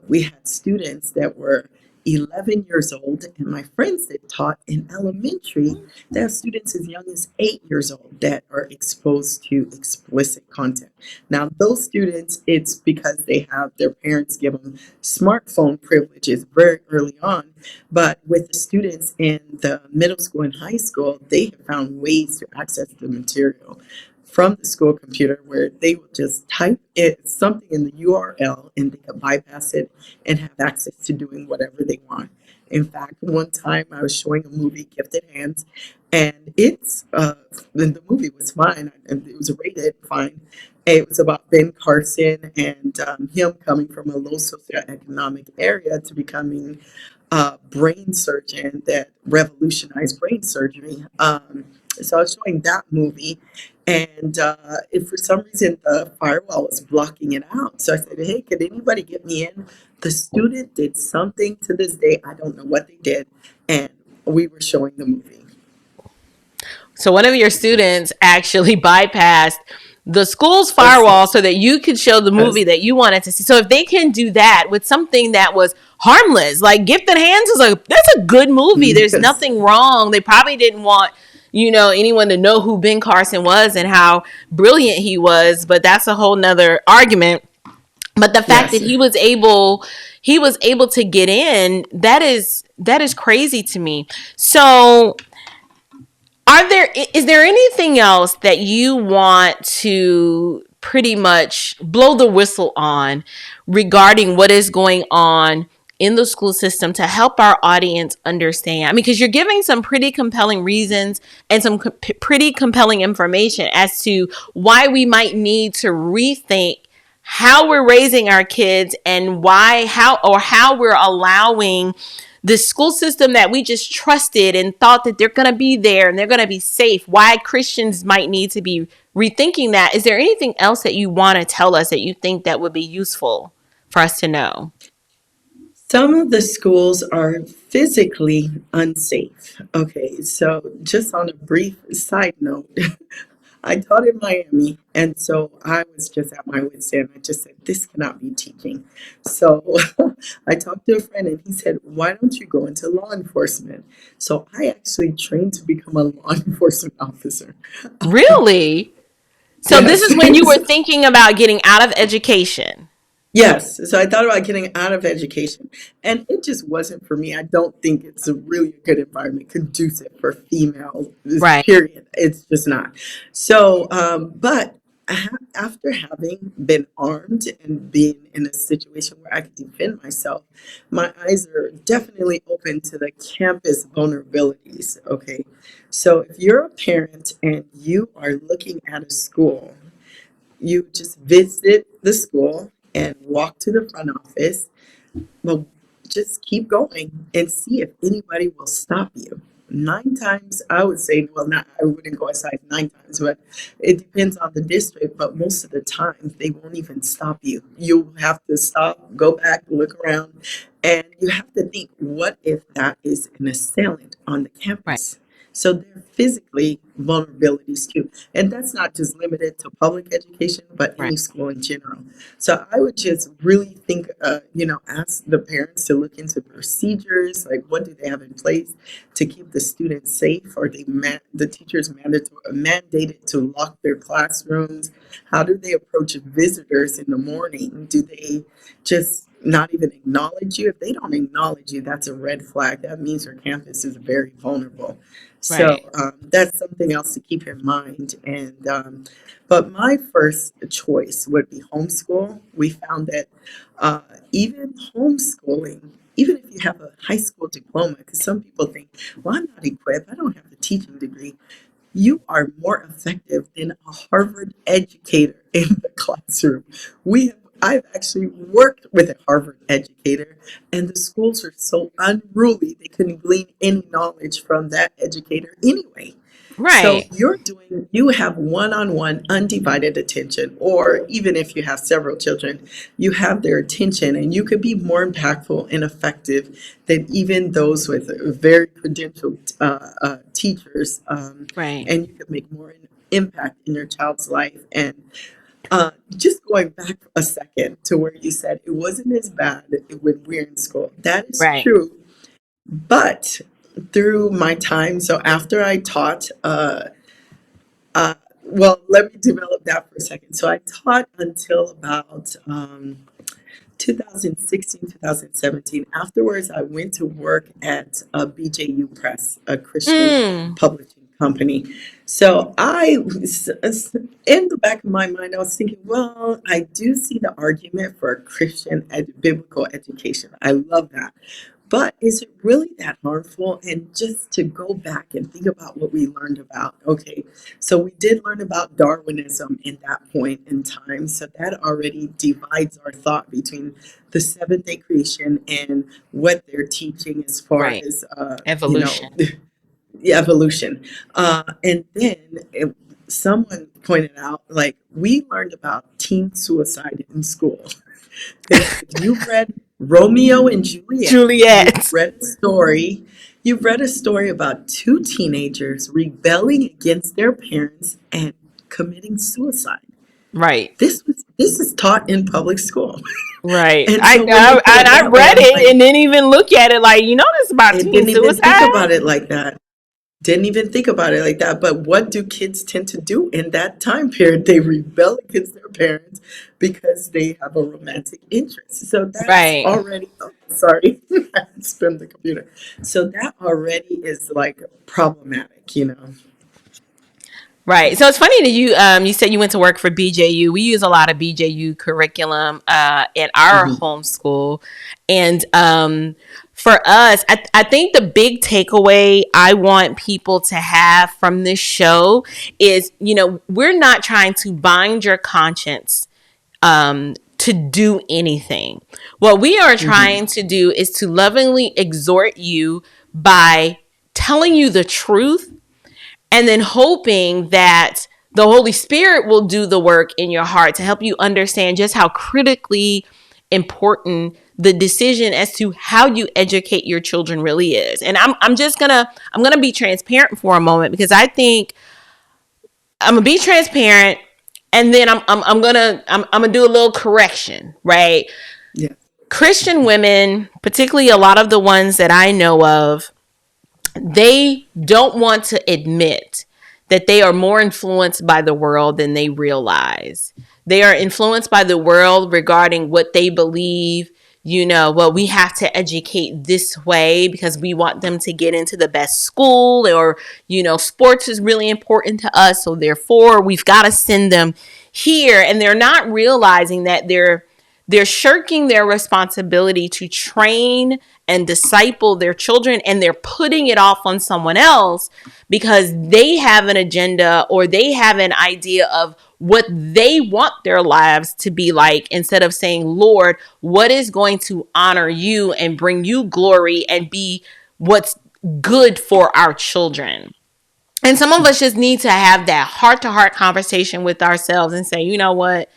We had students that were 11 years old, and my friends that taught in elementary, they have students as young as 8 years old that are exposed to explicit content. Now, those students, it's because they have their parents give them smartphone privileges very early on. But with the students in the middle school and high school, they have found ways to access the material from the school computer where they will just type it something in the URL and they can bypass it and have access to doing whatever they want. In fact, one time I was showing a movie, Gifted Hands, and the movie was fine, and it was rated fine. It was about Ben Carson and him coming from a low socioeconomic area to becoming a brain surgeon that revolutionized brain surgery. So I was showing that movie, and if for some reason the firewall was blocking it out. So I said, "Hey, could anybody get me in?" The student did something to this day. I don't know what they did, and we were showing the movie. So one of your students actually bypassed the school's Yes, firewall so that you could show the movie yes, that you wanted to see. So if they can do that with something that was harmless, like Gifted Hands is that's a good movie. There's yes, nothing wrong. They probably didn't want anyone to know who Ben Carson was and how brilliant he was, but that's a whole nother argument. But the fact that yes. he was able to get in, that is crazy to me. So is there anything else that you want to pretty much blow the whistle on regarding what is going on in the school system to help our audience understand? I mean, because you're giving some pretty compelling reasons and some pretty compelling information as to why we might need to rethink how we're raising our kids and how we're allowing the school system that we just trusted and thought that they're going to be there and they're going to be safe, why Christians might need to be rethinking that. Is there anything else that you want to tell us that you think that would be useful for us to know? Some of the schools are physically unsafe. Okay, so just on a brief side note, I taught in Miami, and so I was just at my wit's end. I just said, this cannot be teaching. So I talked to a friend, and he said, why don't you go into law enforcement? So I actually trained to become a law enforcement officer. Really? So this Yes. is when you were thinking about getting out of education. Yes. So I thought about getting out of education, and it just wasn't for me. I don't think it's a really good environment conducive for females, Right. period. It's just not. So, but after having been armed and being in a situation where I could defend myself, my eyes are definitely open to the campus vulnerabilities. Okay. So if you're a parent and you are looking at a school, you just visit the school and walk to the front office. Well, just keep going and see if anybody will stop you. Nine times, I would say, well, not, I wouldn't go as high as 9 times, but it depends on the district. But most of the time, they won't even stop you. You'll have to stop, go back, look around, and you have to think, what if that is an assailant on the Right. campus? So they're physically vulnerabilities too. And that's not just limited to public education, but Right. any school in general. So I would just really think, ask the parents to look into procedures, like what do they have in place to keep the students safe? Are the teachers mandated to lock their classrooms? How do they approach visitors in the morning? Do they just not even acknowledge you? If they don't acknowledge you, that's a red flag. That means your campus is very vulnerable. Right. So that's something else to keep in mind. And but my first choice would be homeschool. We found that uh, even homeschooling, even if you have a high school diploma, because some people think, well, I'm not equipped, I don't have a teaching degree. You are more effective than a Harvard educator in the classroom. I've actually worked with a Harvard educator, and the schools are so unruly they couldn't glean any knowledge from that educator anyway. So Right. you have one-on-one undivided attention, or even if you have several children, you have their attention, and you could be more impactful and effective than even those with very credentialed teachers, Right. and you could make more impact in your child's life. And Just going back a second to where you said it wasn't as bad when we're in school. That is Right. true. But through my time, so after I taught, well, let me develop that for a second. So I taught until about 2016, 2017. Afterwards, I went to work at BJU Press, a Christian Mm. publishing company. So in the back of my mind, I was thinking, well, I do see the argument for a Christian biblical education. I love that. But is it really that harmful? And just to go back and think about what we learned about, okay, so we did learn about Darwinism in that point in time. So that already divides our thought between the seventh day creation and what they're teaching as far Right. as, Evolution. the evolution. And then someone pointed out, like, we learned about teen suicide in school. If you've read Romeo and Juliet, Juliet. you've read a story about two teenagers rebelling against their parents and committing suicide. Right. This is taught in public school. Right. And I, so when you I put and it I that way, read I'm it like, and didn't even look at it like, this about and teen didn't even think suicide? about it like that. Didn't even think about it like that. But what do kids tend to do in that time period? They rebel against their parents because they have a romantic interest. So that's Right. already, oh, sorry, I spammed the computer. So that already is like problematic. Right. So it's funny that you said you went to work for BJU. We use a lot of BJU curriculum in our Hmm. homeschool, and for us, I think the big takeaway I want people to have from this show is, we're not trying to bind your conscience to do anything. What we are Hmm. trying to do is to lovingly exhort you by telling you the truth, and then hoping that the Holy Spirit will do the work in your heart to help you understand just how critically important the decision as to how you educate your children really is. And I'm gonna be transparent for a moment, because I think I'm gonna be transparent, and then I'm gonna do a little correction, right? Yeah. Christian women, particularly a lot of the ones that I know of, they don't want to admit that they are more influenced by the world than they realize. They are influenced by the world regarding what they believe. Well, we have to educate this way because we want them to get into the best school, or, sports is really important to us. So therefore, we've got to send them here. And they're not realizing that they're shirking their responsibility to train and disciple their children, and they're putting it off on someone else because they have an agenda or they have an idea of what they want their lives to be like, instead of saying, Lord, what is going to honor you and bring you glory and be what's good for our children. And some of us just need to have that heart to heart conversation with ourselves and say, you know what?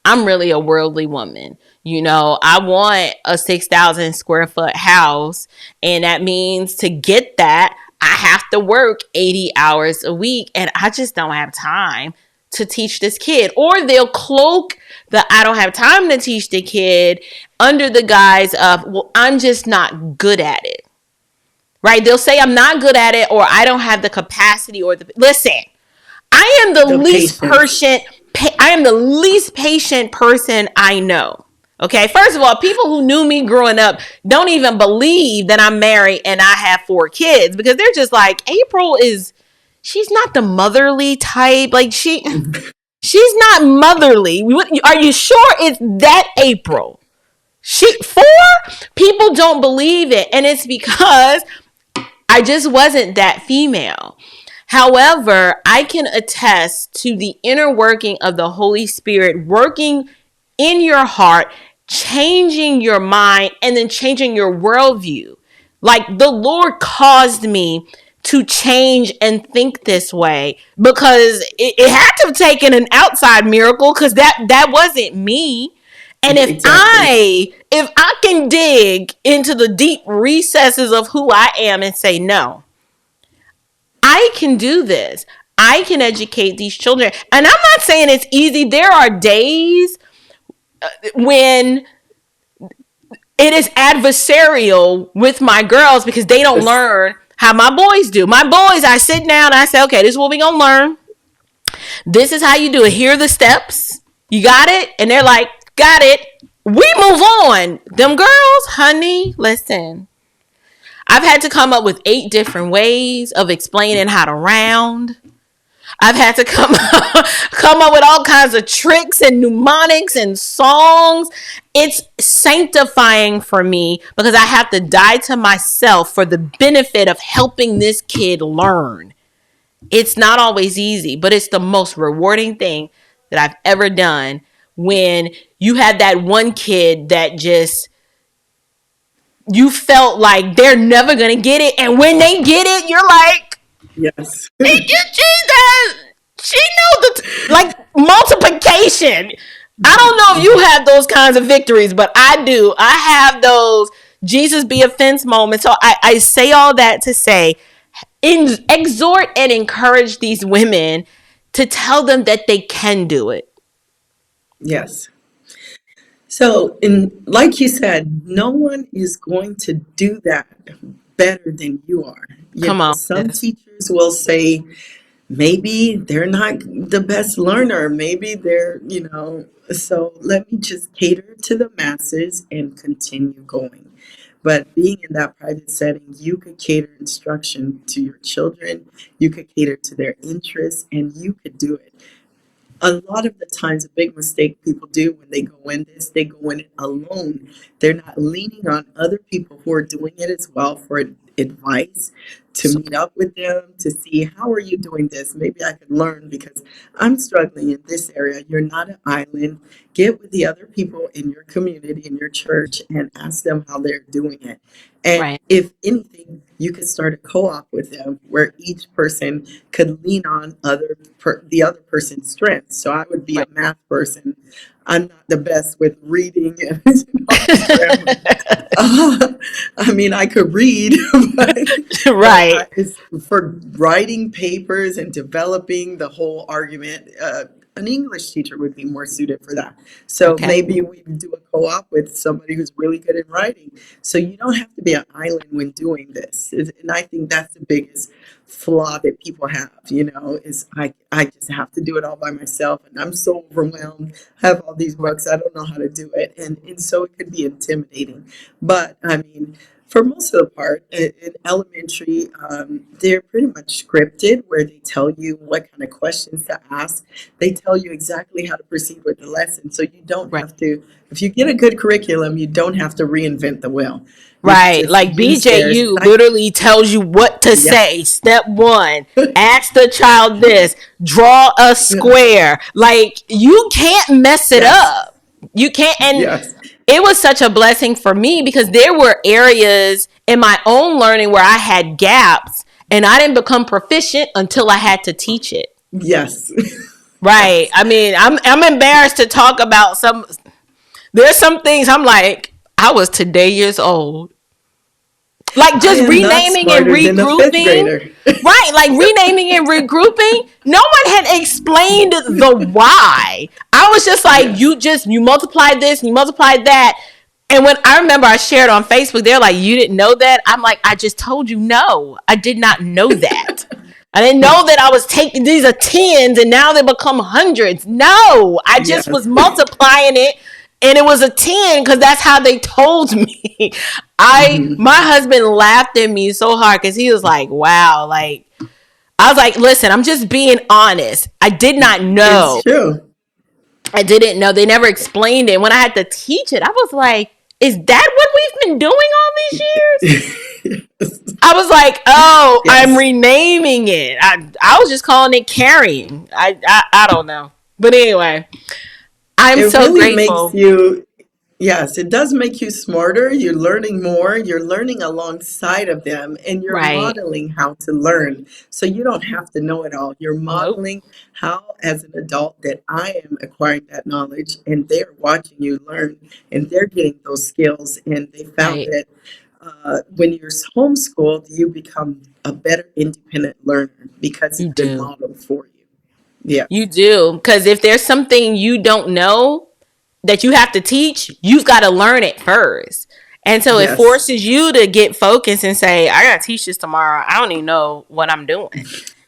I'm really a worldly woman. I want a 6,000 square foot house. And that means to get that, I have to work 80 hours a week. And I just don't have time to teach this kid. Or they'll cloak the I don't have time to teach the kid under the guise of, well, I'm just not good at it. Right? They'll say I'm not good at it, or I don't have the capacity or the. Listen, I am the The least patience. patient. I am the least patient person I know. Okay, first of all, people who knew me growing up don't even believe that I'm married and I have 4 kids, because they're just like, she's not the motherly type. Like she's not motherly. Are you sure it's that April? She 4 people don't believe it, and it's because I just wasn't that female. However, I can attest to the inner working of the Holy Spirit working in your heart, changing your mind, and then changing your worldview. Like, the Lord caused me to change and think this way, because it had to have taken an outside miracle, because that wasn't me. And if Exactly. I can dig into the deep recesses of who I am and say, no, I can do this. I can educate these children. And I'm not saying it's easy. There are days when it is adversarial with my girls because they don't Yes. learn how my boys do. My boys, I sit down and I say, okay, this is what we're going to learn. This is how you do it. Here are the steps. You got it? And they're like, got it. We move on. Them girls, honey, listen. I've had to come up with 8 different ways of explaining how to round. I've had to come up with all kinds of tricks and mnemonics and songs. It's sanctifying for me because I have to die to myself for the benefit of helping this kid learn. It's not always easy, but it's the most rewarding thing that I've ever done when you had that one kid that just you felt like they're never gonna get it, and when they get it, you're like, Yes. thank you, Jesus. She knows like multiplication. I don't know if you have those kinds of victories, but I do. I have those Jesus be a fence moments. So I say all that to say, exhort and encourage these women to tell them that they can do it. Yes. So, like you said, no one is going to do that better than you are. Come on, Some sis. teachers will say maybe they're not the best learner. Maybe so let me just cater to the masses and continue going. But being in that private setting, you could cater instruction to your children, you could cater to their interests, and you could do it. A lot of the times, a big mistake people do when they go in this, they go in it alone. They're not leaning on other people who are doing it as well for advice, to So, meet up with them, to see how are you doing this. Maybe I could learn because I'm struggling in this area. You're not an island. Get with the other people in your community, in your church, and ask them how they're doing it. And right, if anything, you could start a co-op with them where each person could lean on the other person's strengths. So I would be a right, math person. I'm not the best with reading and grammar. Uh, I mean, I could read, but right. it's for writing papers and developing the whole argument. An English teacher would be more suited for that. So Okay, maybe we do a co-op with somebody who's really good at writing. So you don't have to be an island when doing this. And I think that's the biggest flaw that people have, is I just have to do it all by myself and I'm so overwhelmed. I have all these right, books, I don't know how to do it. And so it could be intimidating. But I mean, for most of the part, in elementary, they're pretty much scripted where they tell you what kind of questions to ask. They tell you exactly how to proceed with the lesson. So you don't right. have to, if you get a good curriculum, you don't have to reinvent the wheel. You can Right. just Like use theirs. BJU literally tells you what to Yeah. say. Step 1, ask the child this, draw a square. Like you can't mess it Yes. up. You can't. And Yes. it was such a blessing for me because there were areas in my own learning where I had gaps and I didn't become proficient until I had to teach it. Yes. Right. Yes. I mean, I'm embarrassed to talk about some. There's some things I'm like, I was today years old. Like I just am not renaming and smarter than a fifth regrouping. grader. Right, like renaming and regrouping. No one had explained the why. I was just like, Yes. you multiply this and you multiply that. And when I remember I shared on Facebook, they're like, you didn't know that? I'm like, I just told you no. I did not know that. I didn't know that I was taking these are tens and now they become hundreds. No, I just Yes. was multiplying it and it was a 10 because that's how they told me. I Mhm. my husband laughed at me so hard because he was like, wow, like I was like, listen, I'm just being honest. I did not It's know. true. I didn't know. They never explained it. When I had to teach it, I was like, is that what we've been doing all these years? I was like, oh, I'm Yes. renaming it. I was just calling it carrying. I don't know. But anyway, I'm It so really makes grateful. you, yes, it does make you smarter. You're learning more. You're learning alongside of them, and you're Right. modeling how to learn. So you don't have to know it all. You're Nope. modeling how, as an adult, that I am acquiring that knowledge, and they're watching you learn, and they're getting those skills. And they found Right. that when you're homeschooled, you become a better independent learner because You it's been do. modeled for you. Yeah. You do. Because if there's something you don't know that you have to teach, you've got to learn it first. And so it Yes. forces you to get focused and say, I got to teach this tomorrow. I don't even know what I'm doing.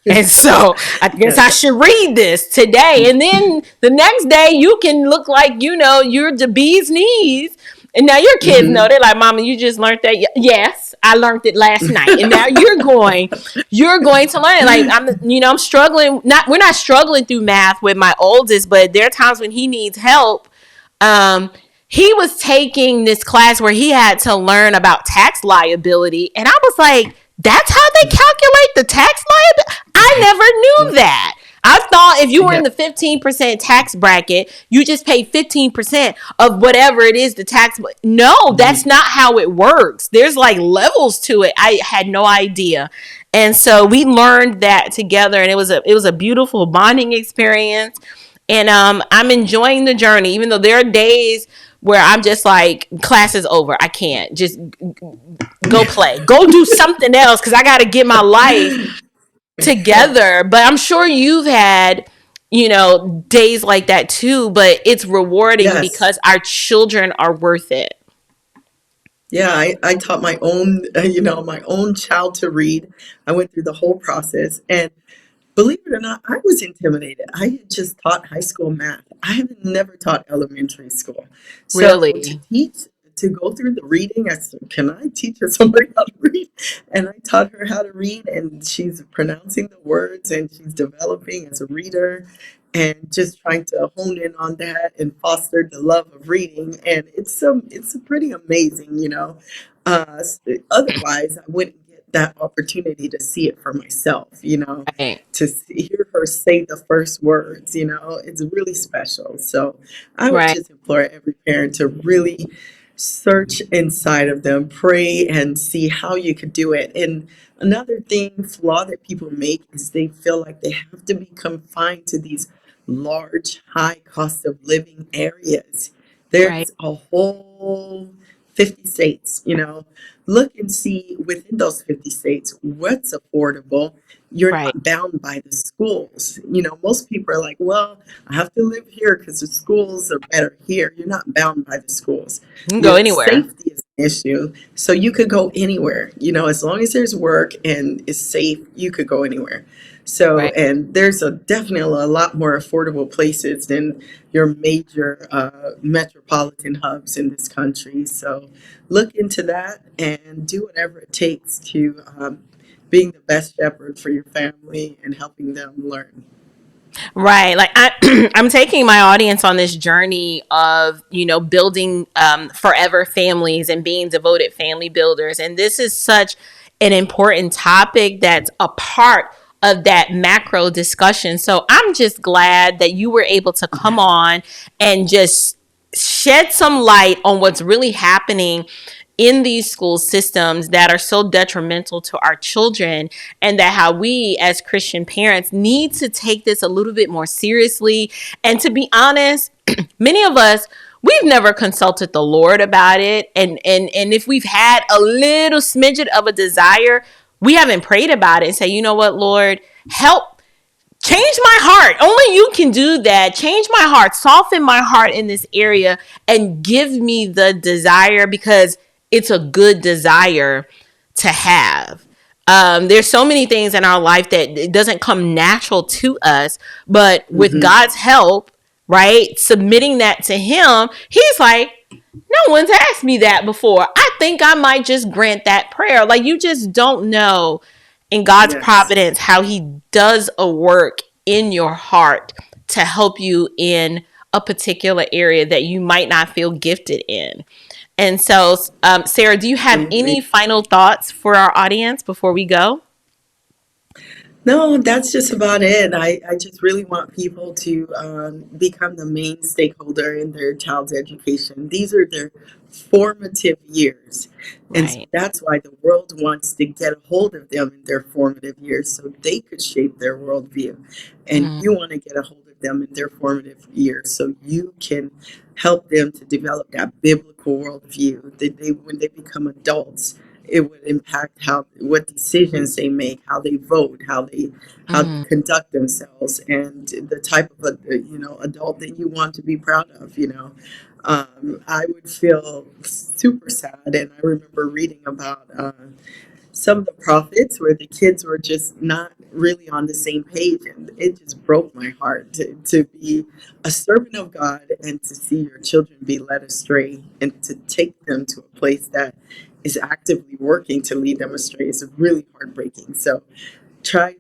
And so I guess I Yes. should read this today. And then the next day you can look like, you're the bee's knees. And now your kids know, Hmm. they're like, Mama, you just learned that. Yes, I learned it last night. And now you're going to learn it. Like I'm struggling. We're not struggling through math with my oldest, but there are times when he needs help. um, he was taking this class where he had to learn about tax liability, and I was like, "That's how they calculate the tax liability." I never knew that. I thought if you were Yeah. in the 15% tax bracket, you just pay 15% of whatever it is the tax. No, that's Mhm. not how it works. There's like levels to it. I had no idea. And so we learned that together, and it was a beautiful bonding experience. And I'm enjoying the journey, even though there are days where I'm just like, class is over. I can't. Just go play. Go do something else because I got to get my life together. But I'm sure you've had, days like that too. But it's rewarding Yes. because our children are worth it. Yeah, I taught my own, my own child to read. I went through the whole process, and believe it or not, I was intimidated. I had just taught high school math. I have never taught elementary school. So to Really. teach, to go through the reading, I said, can I teach somebody how to read? And I taught her how to read, and she's pronouncing the words and she's developing as a reader and just trying to hone in on that and foster the love of reading. And it's pretty amazing, Otherwise, I wouldn't get that opportunity to see it for myself, Right. hear her say the first words, it's really special. So I would Right. just implore every parent to really search inside of them, pray, and see how you could do it. And another flaw that people make is they feel like they have to be confined to these large, high cost of living areas. Right. There's a whole 50 states, look and see within those 50 states what's affordable. You're Right. not bound by the schools. Most people are like, well, I have to live here because the schools are better here. You're not bound by the schools. You can go anywhere. Safety is an issue. So you could go anywhere, as long as there's work and it's safe, you could go anywhere. So, Right. and there's definitely a lot more affordable places than your major metropolitan hubs in this country. So look into that and do whatever it takes to being the best shepherd for your family and helping them learn. Right. Like I'm taking my audience on this journey of, building forever families and being devoted family builders. And this is such an important topic that's a part of that macro discussion. So I'm just glad that you were able to come on and just shed some light on what's really happening in these school systems that are so detrimental to our children, and that how we as Christian parents need to take this a little bit more seriously. And to be honest, many of us, we've never consulted the Lord about it, and if we've had a little smidget of a desire, we haven't prayed about it and say, you know what, Lord, help change my heart. Only you can do that. Change my heart, soften my heart in this area, and give me the desire, because it's a good desire to have. There's so many things in our life that it doesn't come natural to us, but with Hmm. God's help, right, submitting that to Him, He's like, no one's asked me that before. I think I might just grant that prayer. Like, you just don't know in God's Yes. providence how He does a work in your heart to help you in a particular area that you might not feel gifted in. And so, Sarah, do you have any Absolutely. final thoughts for our audience before we go? No, that's just about it. I just really want people to become the main stakeholder in their child's education. These are their formative years. And so Right. that's why the world wants to get a hold of them in their formative years so they could shape their worldview. And Mm, you want to get a hold of them in their formative years so you can help them to develop that biblical worldview that when they become adults. it would impact how what decisions they make, how they vote, how they Mm. conduct themselves, and the type of adult that you want to be proud of. I would feel super sad, and I remember reading about some of the prophets where the kids were just not really on the same page, and it just broke my heart to be a servant of God and to see your children be led astray and to take them to a place that is actively working to lead them astray is really heartbreaking. So try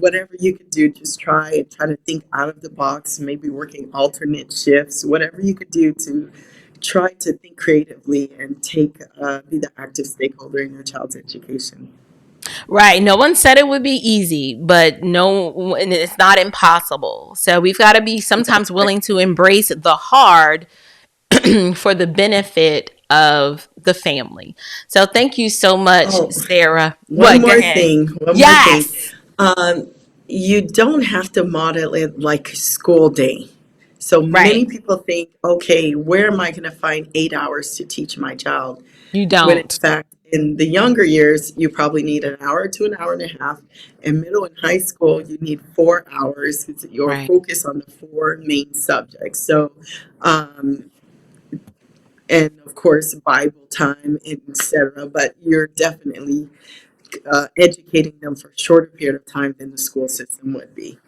whatever you could do, just try and try to think out of the box, maybe working alternate shifts, whatever you could do to try to think creatively and take be the active stakeholder in your child's education. Right. No one said it would be easy, but no, and it's not impossible. So we've got to be sometimes willing to embrace the hard for the benefit of the family. So thank you so much, Oh, Sarah. one What? Go more ahead. thing, one more thing. Yes. Um, you don't have to model it like school day. So Right. many people think, okay, where am I going to find 8 hours to teach my child? You When in don't. fact, in the younger years, you probably need an hour to an hour and a half. In middle and high school, you need 4 hours. It's your Right. focus on the four main subjects. So, um, and of course, Bible time, etc. But you're definitely educating them for a shorter period of time than the school system would be.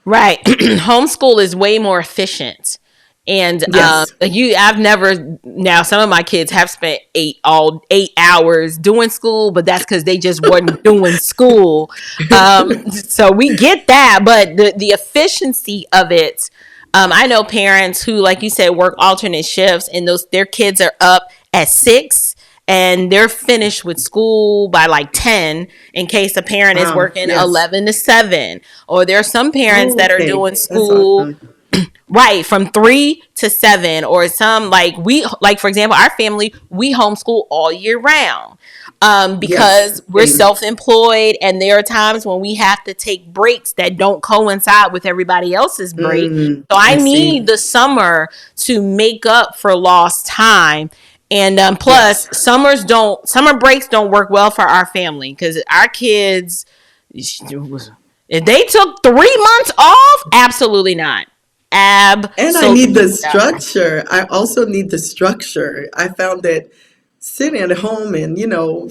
Right. Homeschool is way more efficient. And Yes. I've never, now some of my kids have spent 8 hours doing school, but that's because they just weren't doing school. So we get that, but the efficiency of it, I know parents who, like you said, work alternate shifts, and their kids are up at 6 and they're finished with school by like 10 in case a parent is Wow. working Yes. 11 to 7. Or there are some parents Oh, that are okay. doing That's school awesome. right from 3 to 7, or some, like for example, our family, we homeschool all year round, Yes. because we're Same. self-employed, and there are times when we have to take breaks that don't coincide with everybody else's break. So I I see. need the summer to make up for lost time. And plus, Yes. summer breaks don't work well for our family because our kids, if they took 3 months off, absolutely not. And I need Absolutely the not. structure. I also need the structure. I found that sitting at home and,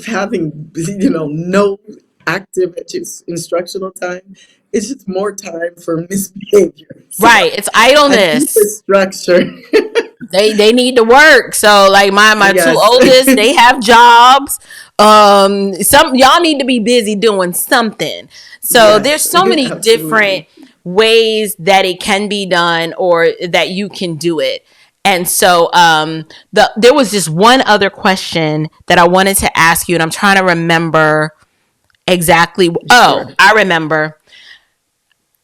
having, no active instructional time, it's just more time for misbehavior. So Right. It's I need the idleness. structure. They need to work. So like my two Yes. oldest, they have jobs. Some y'all need to be busy doing something. So there's Yes, so many different absolutely. ways that it can be done or that you can do it. And so there was just one other question that I wanted to ask you, and I'm trying to remember exactly. Oh, Sure. I remember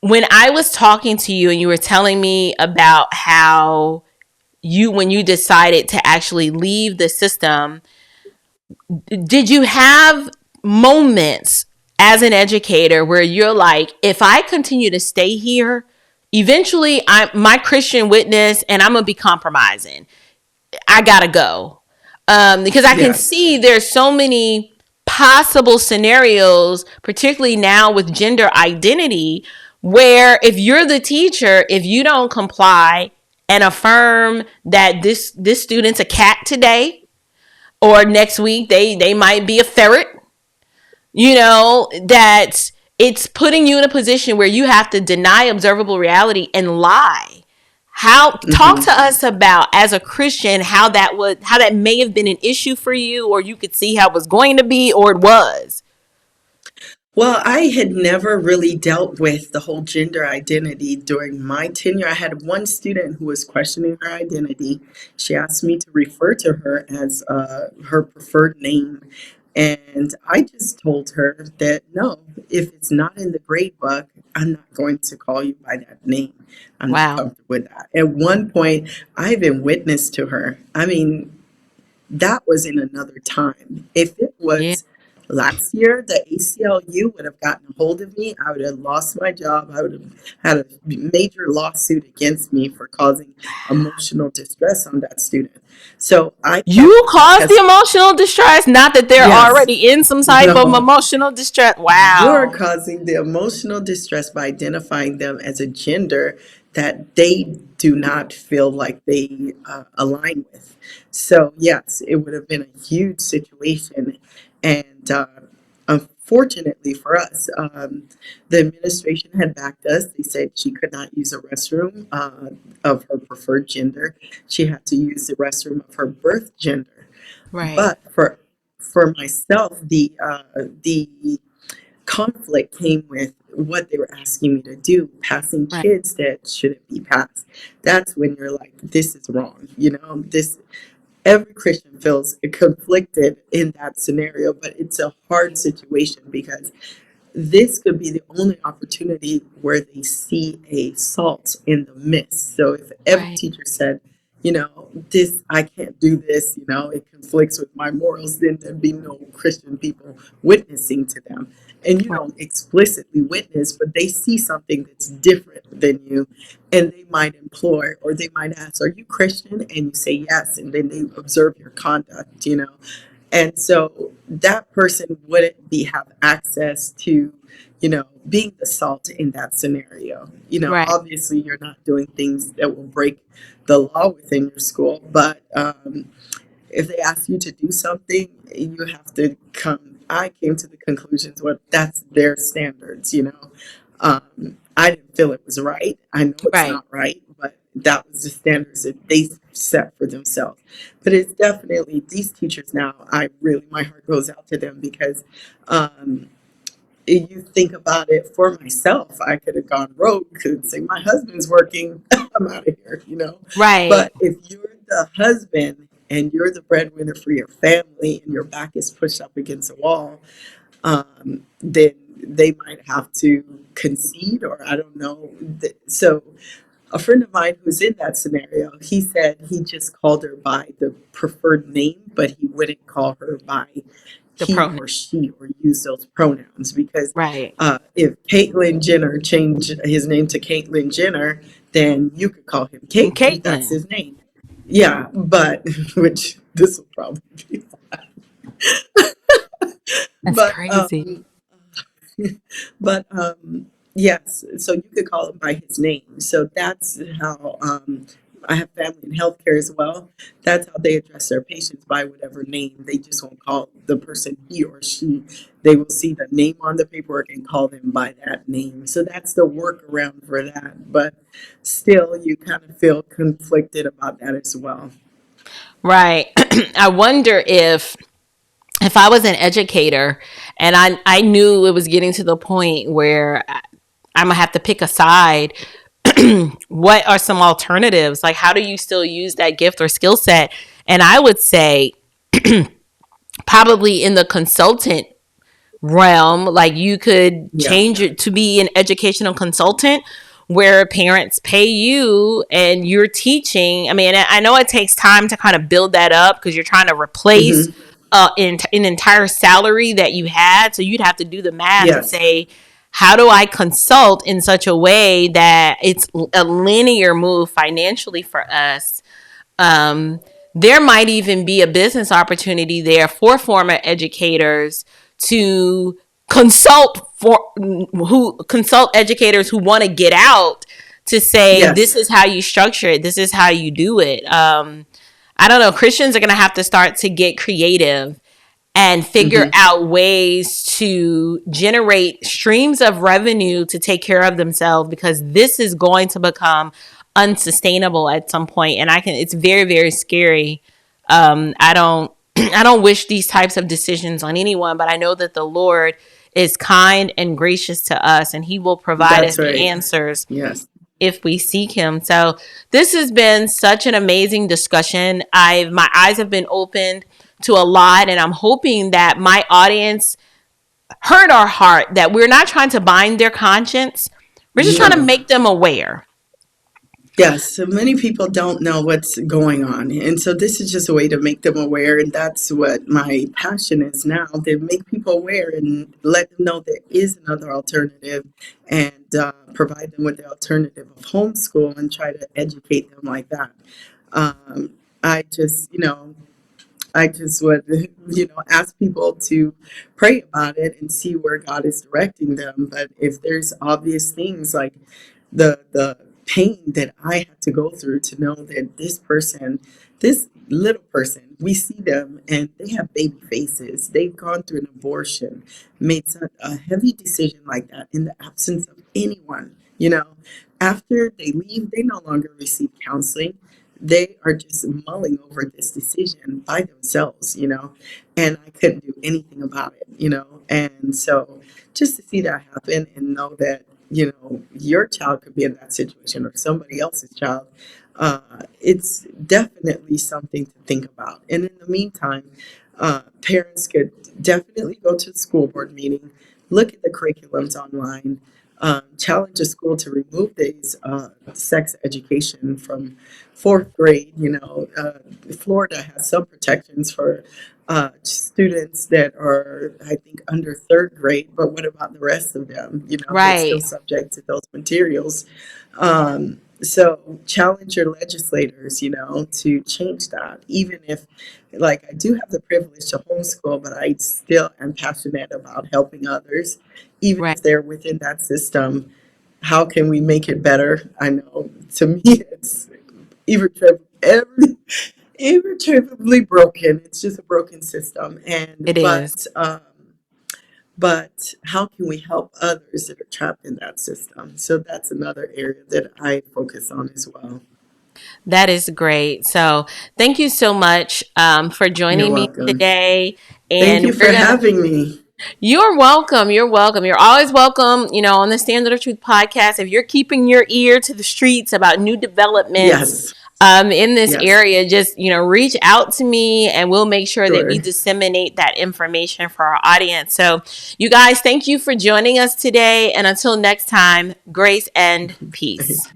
when I was talking to you and you were telling me about how when you decided to actually leave the system, did you have moments as an educator where you're like, if I continue to stay here, eventually my Christian witness and I'm gonna be compromising. I gotta go. Because I can Yes. see there's so many possible scenarios, particularly now with gender identity, where if you're the teacher, if you don't comply and affirm that this student's a cat today, or next week they might be a ferret, that it's putting you in a position where you have to deny observable reality and lie. How Talk to hmm us about, as a Christian, how that may have been an issue for you, or you could see how it was going to be, or it was. Well, I had never really dealt with the whole gender identity during my tenure. I had one student who was questioning her identity. She asked me to refer to her as her preferred name. And I just told her that no, if it's not in the grade book, I'm not going to call you by that name. I'm not Wow. comfortable with that. At one point, I even witnessed to her. I mean, that was in another time. If it Yeah. was Last year, the ACLU would have gotten a hold of me. I would have lost my job. I would have had a major lawsuit against me for causing emotional distress on that student. So I kept You that cause the as, emotional distress, not that they're yes, already in some type of no, emotional distress. you're Wow. causing the emotional distress by identifying them as a gender that they do not feel like they align with. So, yes, it would have been a huge situation. And unfortunately for us, the administration had backed us. They said she could not use a restroom of her preferred gender. She had to use the restroom of her birth gender. Right. But for myself, the conflict came with what they were asking me to do, passing Right. kids that shouldn't be passed. That's when you're like, this is wrong. You know, this every Christian feels conflicted in that scenario, but it's a hard situation because this could be the only opportunity where they see a salt in the mist. So if every Right. teacher said, you know, this, I can't do this, you know, it conflicts with my morals, then there'd be no Christian people witnessing to them. And you Right. don't explicitly witness, but they see something that's different than you, and they might implore or they might ask, are you Christian? And you say yes, and then they observe your conduct, you know. And so that person wouldn't be have access to, you know, being the salt in that scenario. You know, Right. obviously you're not doing things that will break the law within your school, but if they ask you to do something, you have to come. I came to the conclusions what that's their standards, you know. I didn't feel it was right. I know it's Right. not right, but that was the standards that they set for themselves. But it's definitely these teachers now. I really my heart goes out to them because um, you think about it for myself, I could have gone rogue, could say my husband's working, I'm out of here, you know. Right. But if you're the husband and you're the breadwinner for your family and your back is pushed up against a wall, then they might have to concede, or I don't know. So a friend of mine who's in that scenario, he said he just called her by the preferred name, but he wouldn't call her by The he pronoun. or she or use those pronouns because Right. if Caitlyn Jenner changed his name to Caitlyn Jenner, then you could call him And Caitlyn. That's Caitlin. his name. Yeah, but which this will probably be, That's but crazy. but yes, so you could call him by his name. So that's how I have family in healthcare as well. That's how they address their patients by whatever name. They just won't call the person he or she. They will see the name on the paperwork and call them by that name. So that's the workaround for that. But still, you kind of feel conflicted about that as well. Right. I wonder if I was an educator and I knew it was getting to the point where I'm gonna have to pick a side, what are some alternatives? Like, how do you still use that gift or skill set? And I would say probably in the consultant realm, like you could Yeah. change it to be an educational consultant where parents pay you and you're teaching. I mean, I know it takes time to kind of build that up because you're trying to replace Hmm. an entire salary that you had. So you'd have to do the math and Yes. say, how do I consult in such a way that it's a linear move financially for us? Um, there might even be a business opportunity there for former educators to consult educators who want to get out to say this Yes. is how you structure it, this is how you do it. I don't know, Christians are going to have to start to get creative and figure Hmm. out ways to generate streams of revenue to take care of themselves, because this is going to become unsustainable at some point. And it's very, very scary. I don't I don't wish these types of decisions on anyone, but I know that the Lord is kind and gracious to us and he will provide us That's the right. answers Yes. if we seek him. So this has been such an amazing discussion. My eyes have been opened to a lot, and I'm hoping that my audience heard our heart, that we're not trying to bind their conscience. We're just trying to No. make them aware. Yes, so many people don't know what's going on. And so this is just a way to make them aware. And that's what my passion is now, to make people aware and let them know there is another alternative, and provide them with the alternative of homeschool and try to educate them like that. Um, I just, I just would, ask people to pray about it and see where God is directing them. But if there's obvious things like the pain that I had to go through to know that this person, this little person, we see them and they have baby faces. They've gone through an abortion, made such a heavy decision like that in the absence of anyone. After they leave, they no longer receive counseling. They are just mulling over this decision by themselves, and I couldn't do anything about it. And so just to see that happen and know that, your child could be in that situation or somebody else's child, it's definitely something to think about. And in the meantime, parents could definitely go to the school board meeting, look at the curriculums online, challenge a school to remove these sex education from fourth grade. Florida has some protections for students that are, I think, under third grade, but what about the rest of them? They're still Right. subject to those materials. So challenge your legislators, to change that. Even if, like, I do have the privilege to homeschool, but I still am passionate about helping others, even Right. if they're within that system. How can we make it better? I know, to me, it's irretrievably broken. It's just a broken system. And It is. but how can we help others that are trapped in that system? So that's another area that I focus on as well. That is great. So thank you so much for You're joining me welcome. today. Thank you And for having me. you're welcome. You're welcome. You're always welcome, on the Standard of Truth podcast. If you're keeping your ear to the streets about new developments Yes, in this yes, area, just, reach out to me and we'll make sure that we sure. disseminate that information for our audience. So, you guys, thank you for joining us today. And until next time, grace and peace.